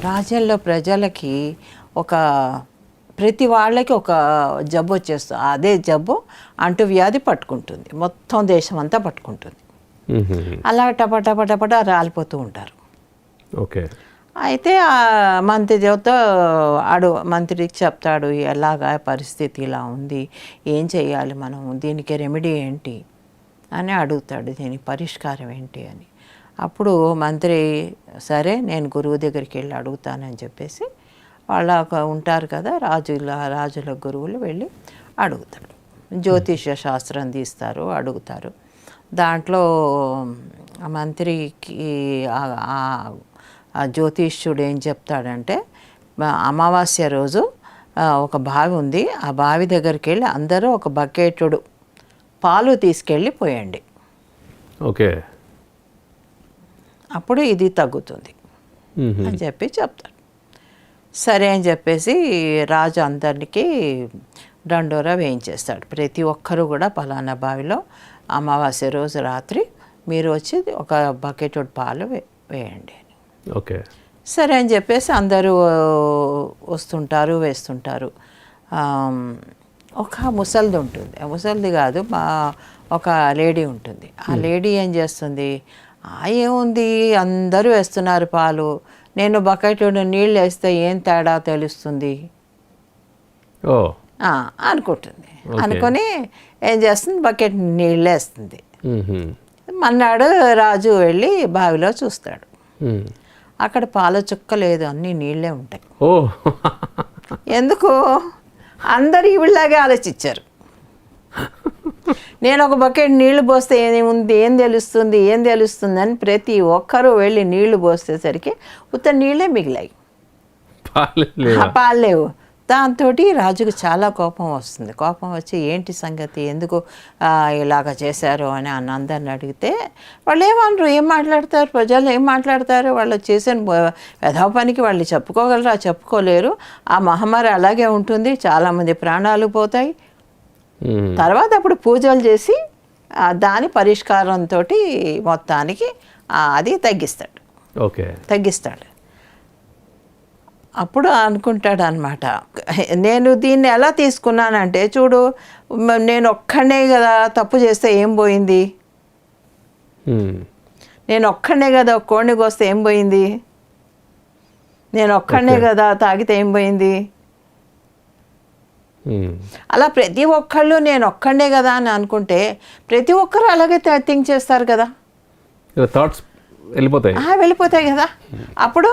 రాజ్యంలో ప్రజలకి ప్రతి వాళ్ళకి ఒక జబ్బు వచ్చేస్తుంది. అదే జబ్బు అంటువ్యాధి పట్టుకుంటుంది, మొత్తం దేశం అంతా పట్టుకుంటుంది. అలా టపటపటపట రాలిపోతూ ఉంటారు. ఓకే. అయితే ఆ మంత్రికి చెప్తాడు, ఎలాగా పరిస్థితి ఇలా ఉంది, ఏం చేయాలి మనం, దీనికి రెమెడీ ఏంటి అని అడుగుతాడు, దీనికి పరిష్కారం ఏంటి అని. అప్పుడు మంత్రి సరే నేను గురువు దగ్గరికి వెళ్ళి అడుగుతానని చెప్పేసి వాళ్ళ ఉంటారు కదా రాజుల గురువులు వెళ్ళి అడుగుతాడు. జ్యోతిష్య శాస్త్రం తీస్తారు, అడుగుతారు. దాంట్లో మంత్రికి ఆ జ్యోతిష్యుడు ఏం చెప్తాడంటే, అమావాస్య రోజు ఒక బావి ఉంది, ఆ బావి దగ్గరికి వెళ్ళి అందరూ ఒక బకెటుడు పాలు తీసుకెళ్ళి పోయండి. ఓకే. అప్పుడు ఇది తగ్గుతుంది అని చెప్పి చెప్తాడు. సరే అని చెప్పేసి రాజు అందరికీ దండోరా వేయించేస్తాడు. ప్రతి ఒక్కరూ కూడా పలానా బావిలో అమావాస్య రోజు రాత్రి మీరు వచ్చి ఒక బకెట్ పాలు వేయండి అని. ఓకే. సరే అని చెప్పేసి అందరూ వస్తుంటారు, వేస్తుంటారు. ఒక ముసలిది ఉంటుంది, ముసలిది కాదు, ఒక లేడీ ఉంటుంది. ఆ లేడీ ఏం చేస్తుంది, ఏముంది అందరూ వేస్తున్నారు పాలు, నేను బకెట్ నీళ్ళు వేస్తే ఏం తేడా తెలుస్తుంది అనుకుంటుంది. అనుకొని ఏం చేస్తుంది, బకెట్ నీళ్ళు వేస్తుంది. మన్నాడు రాజు వెళ్ళి బావిలో చూస్తాడు, అక్కడ పాల చుక్క లేదు, అన్నీ నీళ్ళే ఉంటాయి. ఎందుకు అందరు ఈవిళ్ళలాగే ఆలోచించారు. నేను ఒక బకెట్ నీళ్లు పోస్తే ఏముంది, ఏం తెలుస్తుంది అని ప్రతి ఒక్కరూ వెళ్ళి నీళ్లు పోసేసరికి ఉత్త నీళ్ళే మిగిలాయి, పాలు లేవు. దాంతో రాజుకు చాలా కోపం వస్తుంది. కోపం వచ్చి ఏంటి సంగతి, ఎందుకు ఇలాగ చేశారు అని అందరిని అడిగితే వాళ్ళు ఏమనరు, ఏం మాట్లాడతారు, ప్రజలు ఏం మాట్లాడతారు, వాళ్ళు చేసిన వెధవ పనికి వాళ్ళు చెప్పుకోగలరా, చెప్పుకోలేరు. ఆ మహమ్మారి అలాగే ఉంటుంది, చాలామంది ప్రాణాలు పోతాయి. తర్వాత అప్పుడు పూజలు చేసి దాని పరిష్కారంతో మొత్తానికి అది తగ్గిస్తాడు. ఓకే, తగ్గిస్తాడు. అప్పుడు అనుకుంటాడు అనమాట, నేను దీన్ని ఎలా తీసుకున్నానంటే చూడు, నేను ఒక్కడే కదా తప్పు చేస్తే ఏం పోయింది, నేను ఒక్కడే కదా కోడిని కోస్తే ఏం పోయింది, నేను ఒక్కడే కదా తాగితే ఏం పోయింది. అలా ప్రతి ఒక్కళ్ళు నేను ఒక్కడే కదా అని అనుకుంటే ప్రతి ఒక్కరు అలాగే థింక్ చేస్తారు కదా, థాట్స్ వెళ్ళిపోతాయి కదా. అప్పుడు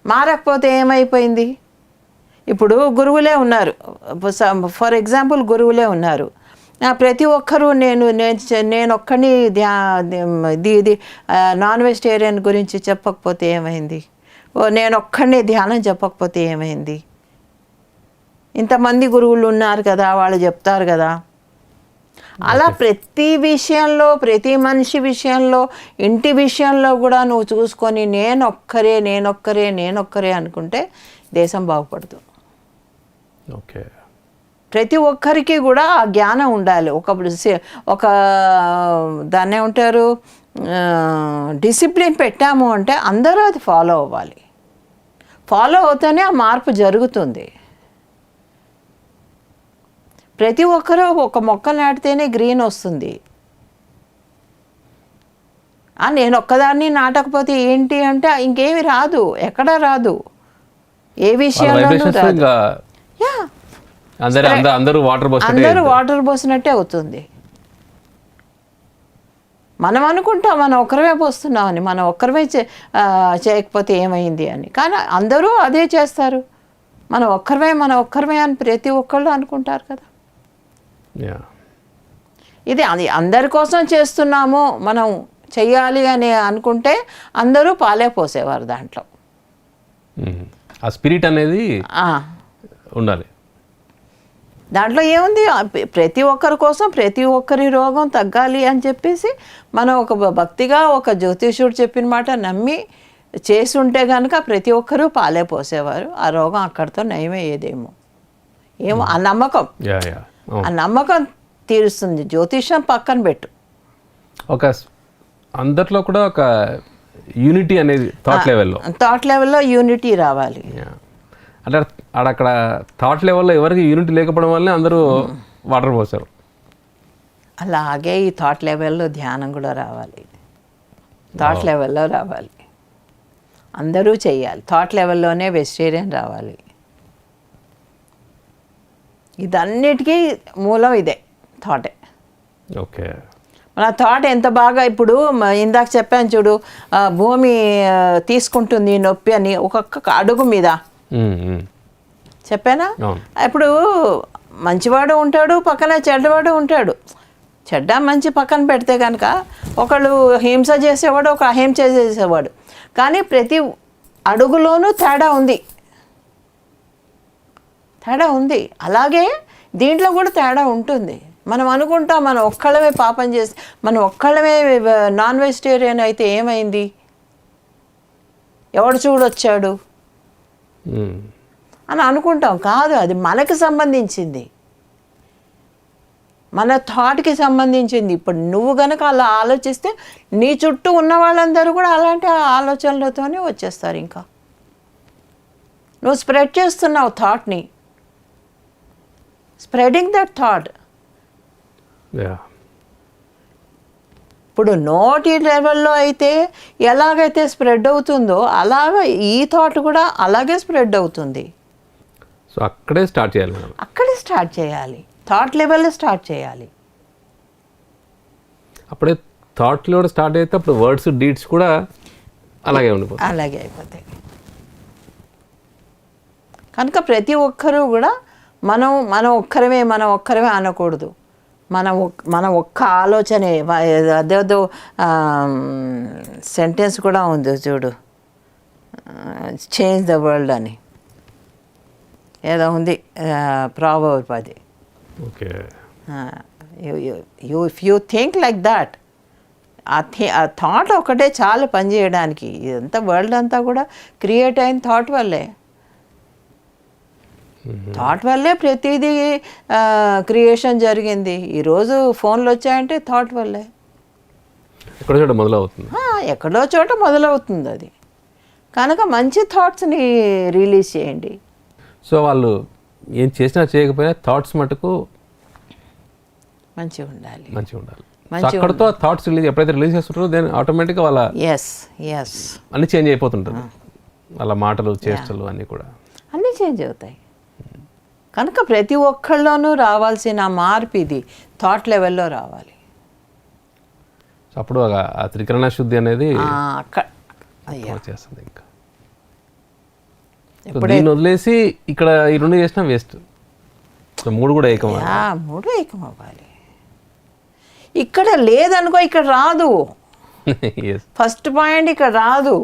మారకపోతే ఏమైపోయింది, ఇప్పుడు గురువులే ఉన్నారు, ఫర్ ఎగ్జాంపుల్ గురువులే ఉన్నారు, ప్రతి ఒక్కరూ నేను ఒక్కడిని ఇది నాన్ వెజిటేరియన్ గురించి చెప్పకపోతే ఏమైంది, నేను ఒక్కడిని ధ్యానం చెప్పకపోతే ఏమైంది, ఇంతమంది గురువులు ఉన్నారు కదా వాళ్ళు చెప్తారు కదా. అలా ప్రతి విషయంలో, ప్రతి మనిషి విషయంలో, ఇంటి విషయంలో కూడా నువ్వు చూసుకొని నేనొక్కరే అనుకుంటే దేశం బాగుపడదు. ఓకే, ప్రతి ఒక్కరికి కూడా ఆ జ్ఞానం ఉండాలి. ఒక దాన్ని ఏమంటారు, డిసిప్లిన్ పెట్టాము అంటే అందరూ అది ఫాలో అవ్వాలి. ఫాలో అవుతూనే ఆ మార్పు జరుగుతుంది. ప్రతి ఒక్కరూ ఒక మొక్క నాటితేనే గ్రీన్ వస్తుంది. నేను ఒక్కదాన్ని నాటకపోతే ఏంటి అంటే ఇంకేమి రాదు, ఎక్కడా రాదు, ఏ విషయంలోనూ రాదు. అందరూ వాటర్ పోసినట్టే అవుతుంది. మనం అనుకుంటాం మనం ఒక్కరమే పోస్తున్నామని, మనం ఒక్కరమే చేయకపోతే ఏమైంది అని, కానీ అందరూ అదే చేస్తారు. మనం ఒక్కరమే అని ప్రతి ఒక్కళ్ళు అనుకుంటారు కదా. ఇది అందరి కోసం చేస్తున్నాము మనం చెయ్యాలి అని అనుకుంటే అందరూ పాలే పోసేవారు దాంట్లో. ఆ స్పిరిట్ అనేది ఉండాలి. దాంట్లో ఏముంది, ప్రతి ఒక్కరి కోసం ప్రతి ఒక్కరి రోగం తగ్గాలి అని చెప్పేసి మనం ఒక భక్తిగా ఒక జ్యోతిష్యుడు చెప్పిన మాట నమ్మి చేసి ఉంటే కనుక ప్రతి ఒక్కరూ పాలే పోసేవారు. ఆ రోగం అక్కడితో నయమయ్యేదేమో ఏమో. ఆ నమ్మకం తీరుస్తుంది. జ్యోతిషం పక్కన పెట్టు, ఒక అందరిలో కూడా ఒక యూనిటీ అనేది థాట్ లెవెల్లో యూనిటీ రావాలి. అంటే అక్కడ థాట్ లెవెల్లో ఎవరికి యూనిటీ లేకపోవడం వల్లే అందరూ వాటర్ పోసారు. అలాగే ఈ థాట్ లెవెల్లో ధ్యానం కూడా రావాలి, థాట్ లెవెల్లో రావాలి, అందరూ చెయ్యాలి. థాట్ లెవెల్లోనే వెజిటేరియన్ రావాలి. ఇదన్నిటికీ మూలం ఇదే థాటే. ఓకే, మన థాట్ ఎంత బాగా, ఇప్పుడు ఇందాక చెప్పాను చూడు, భూమి తీసుకుంటుంది నొప్పి అని ఒక్కొక్క అడుగు మీద చెప్పానా. ఇప్పుడు మంచివాడు ఉంటాడు, పక్కన చెడ్డవాడు ఉంటాడు. చెడ్డ మంచి పక్కన పెడితే కనుక ఒకళ్ళు హింస చేసేవాడు, ఒక అహింస చేసేవాడు, కానీ ప్రతి అడుగులోనూ తేడా ఉంది. అలాగే దీంట్లో కూడా తేడా ఉంటుంది. మనం అనుకుంటాం మనం ఒక్కళ్ళమే పాపం చేసి, మనం ఒక్కళ్ళమే నాన్ వెజిటేరియన్ అయితే ఏమైంది, ఎవడు చూడొచ్చాడు అని అనుకుంటాం. కాదు, అది మనకు సంబంధించింది, మన థాట్కి సంబంధించింది. ఇప్పుడు నువ్వు గనక అలా ఆలోచిస్తే నీ చుట్టూ ఉన్న వాళ్ళందరూ కూడా అలాంటి ఆలోచనలతోనే వచ్చేస్తారు. ఇంకా నువ్వు స్ప్రెడ్ చేస్తున్నావు థాట్ని, స్ప్రెడింగ్ దట్ థాట్. ఇప్పుడు నోటి లెవెల్లో అయితే ఎలాగైతే స్ప్రెడ్ అవుతుందో అలాగే ఈ థాట్ కూడా అలాగే స్ప్రెడ్ అవుతుంది. సో అక్కడే స్టార్ట్ చేయాలి, థాట్ లెవెల్లో స్టార్ట్ చేయాలి. అప్పుడే థాట్లో స్టార్ట్ అయితే అప్పుడు వర్డ్స్ డీడ్స్ కూడా అలాగే అయిపోతాయి. కనుక ప్రతి ఒక్కరూ కూడా మనం ఒక్కరమే అనకూడదు. మన ఒక్క ఆలోచనే, అదేదో సెంటెన్స్ కూడా ఉంది చూడు, చేంజ్ ద వరల్డ్ అని. ఏదో ఉంది ప్రావర్బ్ అది. Okay. If you think like that, ఆ థాట్ ఒకటే చాలు పనిచేయడానికి. ఇదంతా వరల్డ్ అంతా కూడా క్రియేట్ అయిన థాట్ వల్లే. థాట్ వల్లే ప్రతిదీ క్రియేషన్ జరిగింది. ఈరోజు ఫోన్లు వచ్చాయంటే థాట్ వల్లే. ఎక్కడో చోట మొదలవుతుంది. ఎక్కడో చోట మొదలవుతుంది అది. కనుక మంచి థాట్స్ని రిలీజ్ చేయండి. సో వాళ్ళు ఏం చేసినా చేయకపోయినా థాట్స్ మటుకు మంచిగా ఉండాలి. మంచిగా ఉండాలి. సో అక్కడతో థాట్స్ ఎప్పుడైతే రిలీజ్ చేస్తుంటారో దెన్ ఆటోమేటిక్గా వాళ్ళ ఎస్ అన్నీ చేంజ్ అయిపోతుంటారు. వాళ్ళ మాటలు చేష్టలు అన్నీ కూడా అన్నీ చేంజ్ అవుతాయి. కనుక ప్రతి ఒక్కళ్ళలోనూ రావాల్సిన మార్పు ఇది థాట్ లెవెల్లో రావాలి. సో అప్పుడు ఆ త్రికరణ శుద్ధి అనేది అయ్యా చేస్తుంది. ఇంకా దీన్ని వదిలేసి ఇక్కడ ఈ రెండు చేసినా వేస్ట్. సో మూడు కూడా ఏకం. మూడు ఏకం అవ్వాలి. ఇక్కడ లేదనుకో ఇక్కడ రాదు. ఫస్ట్ పాయింట్ ఇక్కడ రాదు.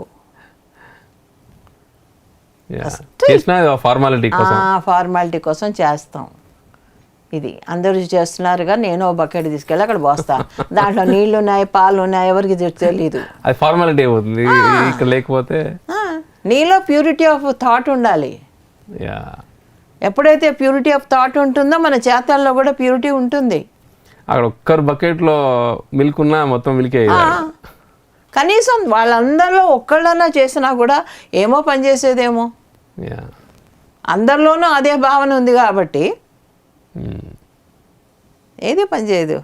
చేసినా ఫార్మాలిటీ కోసం, ఫార్మాలిటీ కోసం చేస్తాం. ఇది అందరూ చేస్తున్నారుగా, నేను బకెట్ తీసుకెళ్ళి అక్కడ పోస్తా. దాంట్లో నీళ్లు ఉన్నాయి, పాలు ఉన్నాయి, ఎవరికి తెలీదు. అది ఫార్మాలిటీ అయిపోతుంది. ఇక్కడ లేకపోతే నీలో ప్యూరిటీ ఆఫ్ థాట్ ఉండాలి. ఎప్పుడైతే ప్యూరిటీ ఆఫ్ థాట్ ఉంటుందో మన చేతల్లో కూడా ప్యూరిటీ ఉంటుంది. అక్కడ ఒక్కరు బకెట్లో మిల్క్ ఉన్నా మొత్తం మిల్క్ అయ్యేది. కనీసం వాళ్ళందరిలో ఒక్కళ్ళన్నా చేసినా కూడా ఏమో పనిచేసేదేమో. అందరిలోనూ అదే భావన ఉంది కాబట్టి ఏది పనిచేయదు.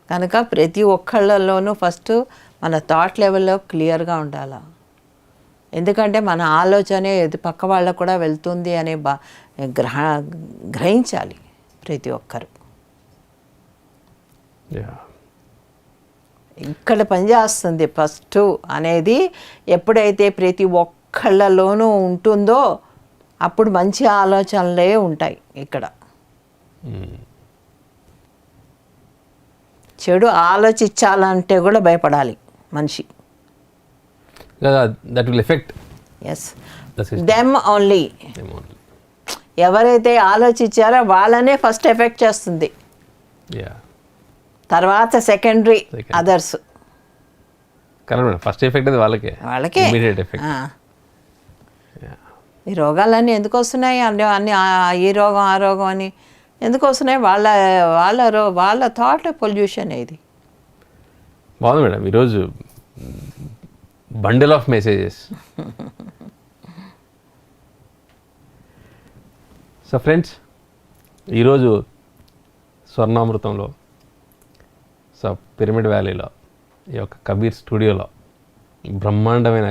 కనుక ప్రతి ఒక్కళ్ళలోనూ ఫస్ట్ మన థాట్ లెవెల్లో క్లియర్గా ఉండాలి. ఎందుకంటే మన ఆలోచనే పక్క వాళ్ళకు కూడా వెళ్తుంది అనే గ్రహించాలి ప్రతి ఒక్కరు. ఇక్కడ పనిచేస్తుంది ఫస్ట్ అనేది ఎప్పుడైతే ప్రతి ఒక్కళ్ళలోనూ ఉంటుందో అప్పుడు మంచి ఆలోచనలే ఉంటాయి. ఇక్కడ చెడు ఆలోచించాలంటే కూడా భయపడాలి మనిషి. That will effect them only. ఎవరైతే ఆలోచించారో వాళ్ళనే ఫస్ట్ ఎఫెక్ట్ చేస్తుంది, తర్వాత సెకండరీ అదర్స్. ఫస్ట్ ఎఫెక్ట్ అది వాళ్ళకే. Immediate effect. ఈ రోగాలన్నీ ఎందుకు వస్తున్నాయి అన్ని ఈ రోగం ఆ రోగం అని ఎందుకు వస్తున్నాయి? వాళ్ళ థాట్ పొల్యూషన్. ఇది బాగుంది మేడం. ఈరోజు bundle of messages. So friends, ఈరోజు స్వర్ణామృతంలో, సో పిరమిడ్ వ్యాలీలో, ఈ యొక్క కబీర్ స్టూడియోలో బ్రహ్మాండమైన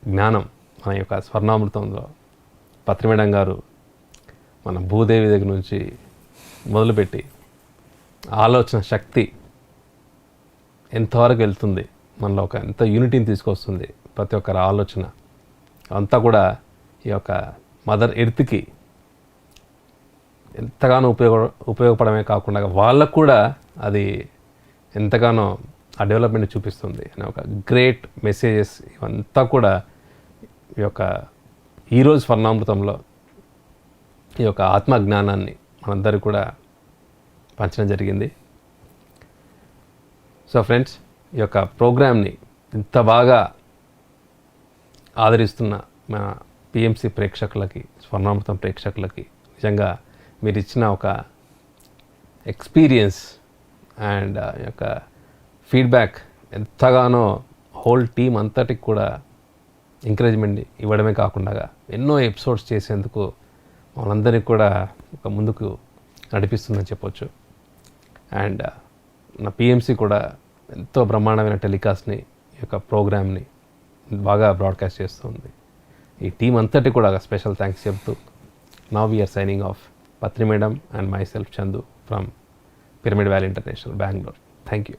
జ్ఞానం మన యొక్క స్వర్ణామృతంలో పత్రి మేడం గారు మన భూదేవి దగ్గర నుంచి మొదలుపెట్టి ఆలోచన శక్తి ఎంతవరకు వెళ్తుంది, మనలో ఒక ఎంత యూనిటీని తీసుకొస్తుంది ప్రతి ఒక్కరి ఆలోచన అంతా కూడా ఈ యొక్క మదర్ ఎర్త్కి ఎంతగానో ఉపయోగపడమే కాకుండా వాళ్ళకు కూడా అది ఎంతగానో ఆ డెవలప్మెంట్ చూపిస్తుంది అనే ఒక గ్రేట్ మెసేజెస్ ఇవంతా కూడా ఈ యొక్క ఈరోజు స్వర్ణామృతంలో ఈ యొక్క ఆత్మజ్ఞానాన్ని మనందరికీ కూడా పంచడం జరిగింది. సో ఫ్రెండ్స్, ఈ యొక్క ప్రోగ్రామ్ని ఇంత బాగా ఆదరిస్తున్న మన పిఎంసి ప్రేక్షకులకి, స్వర్ణామృతం ప్రేక్షకులకి నిజంగా మీరు ఇచ్చిన ఒక ఎక్స్పీరియన్స్ అండ్ యొక్క ఫీడ్బ్యాక్ ఎంతగానో హోల్ టీమ్ అంతటికి కూడా ఎంకరేజ్మెంట్ ఇవ్వడమే కాకుండా ఎన్నో ఎపిసోడ్స్ చేసేందుకు మనందరికీ కూడా ఒక ముందుకు నడిపిస్తుందని చెప్పొచ్చు. అండ్ నా పిఎంసి కూడా ఎంతో బ్రహ్మాండమైన టెలికాస్ట్ని, ఈ యొక్క ప్రోగ్రామ్ని బాగా బ్రాడ్కాస్ట్ చేస్తుంది. ఈ టీం అంతటి కూడా స్పెషల్ థ్యాంక్స్ చెప్తూ now we're signing off. Patri madam and myself Chandu from pyramid valley international, Bengaluru. Thank you.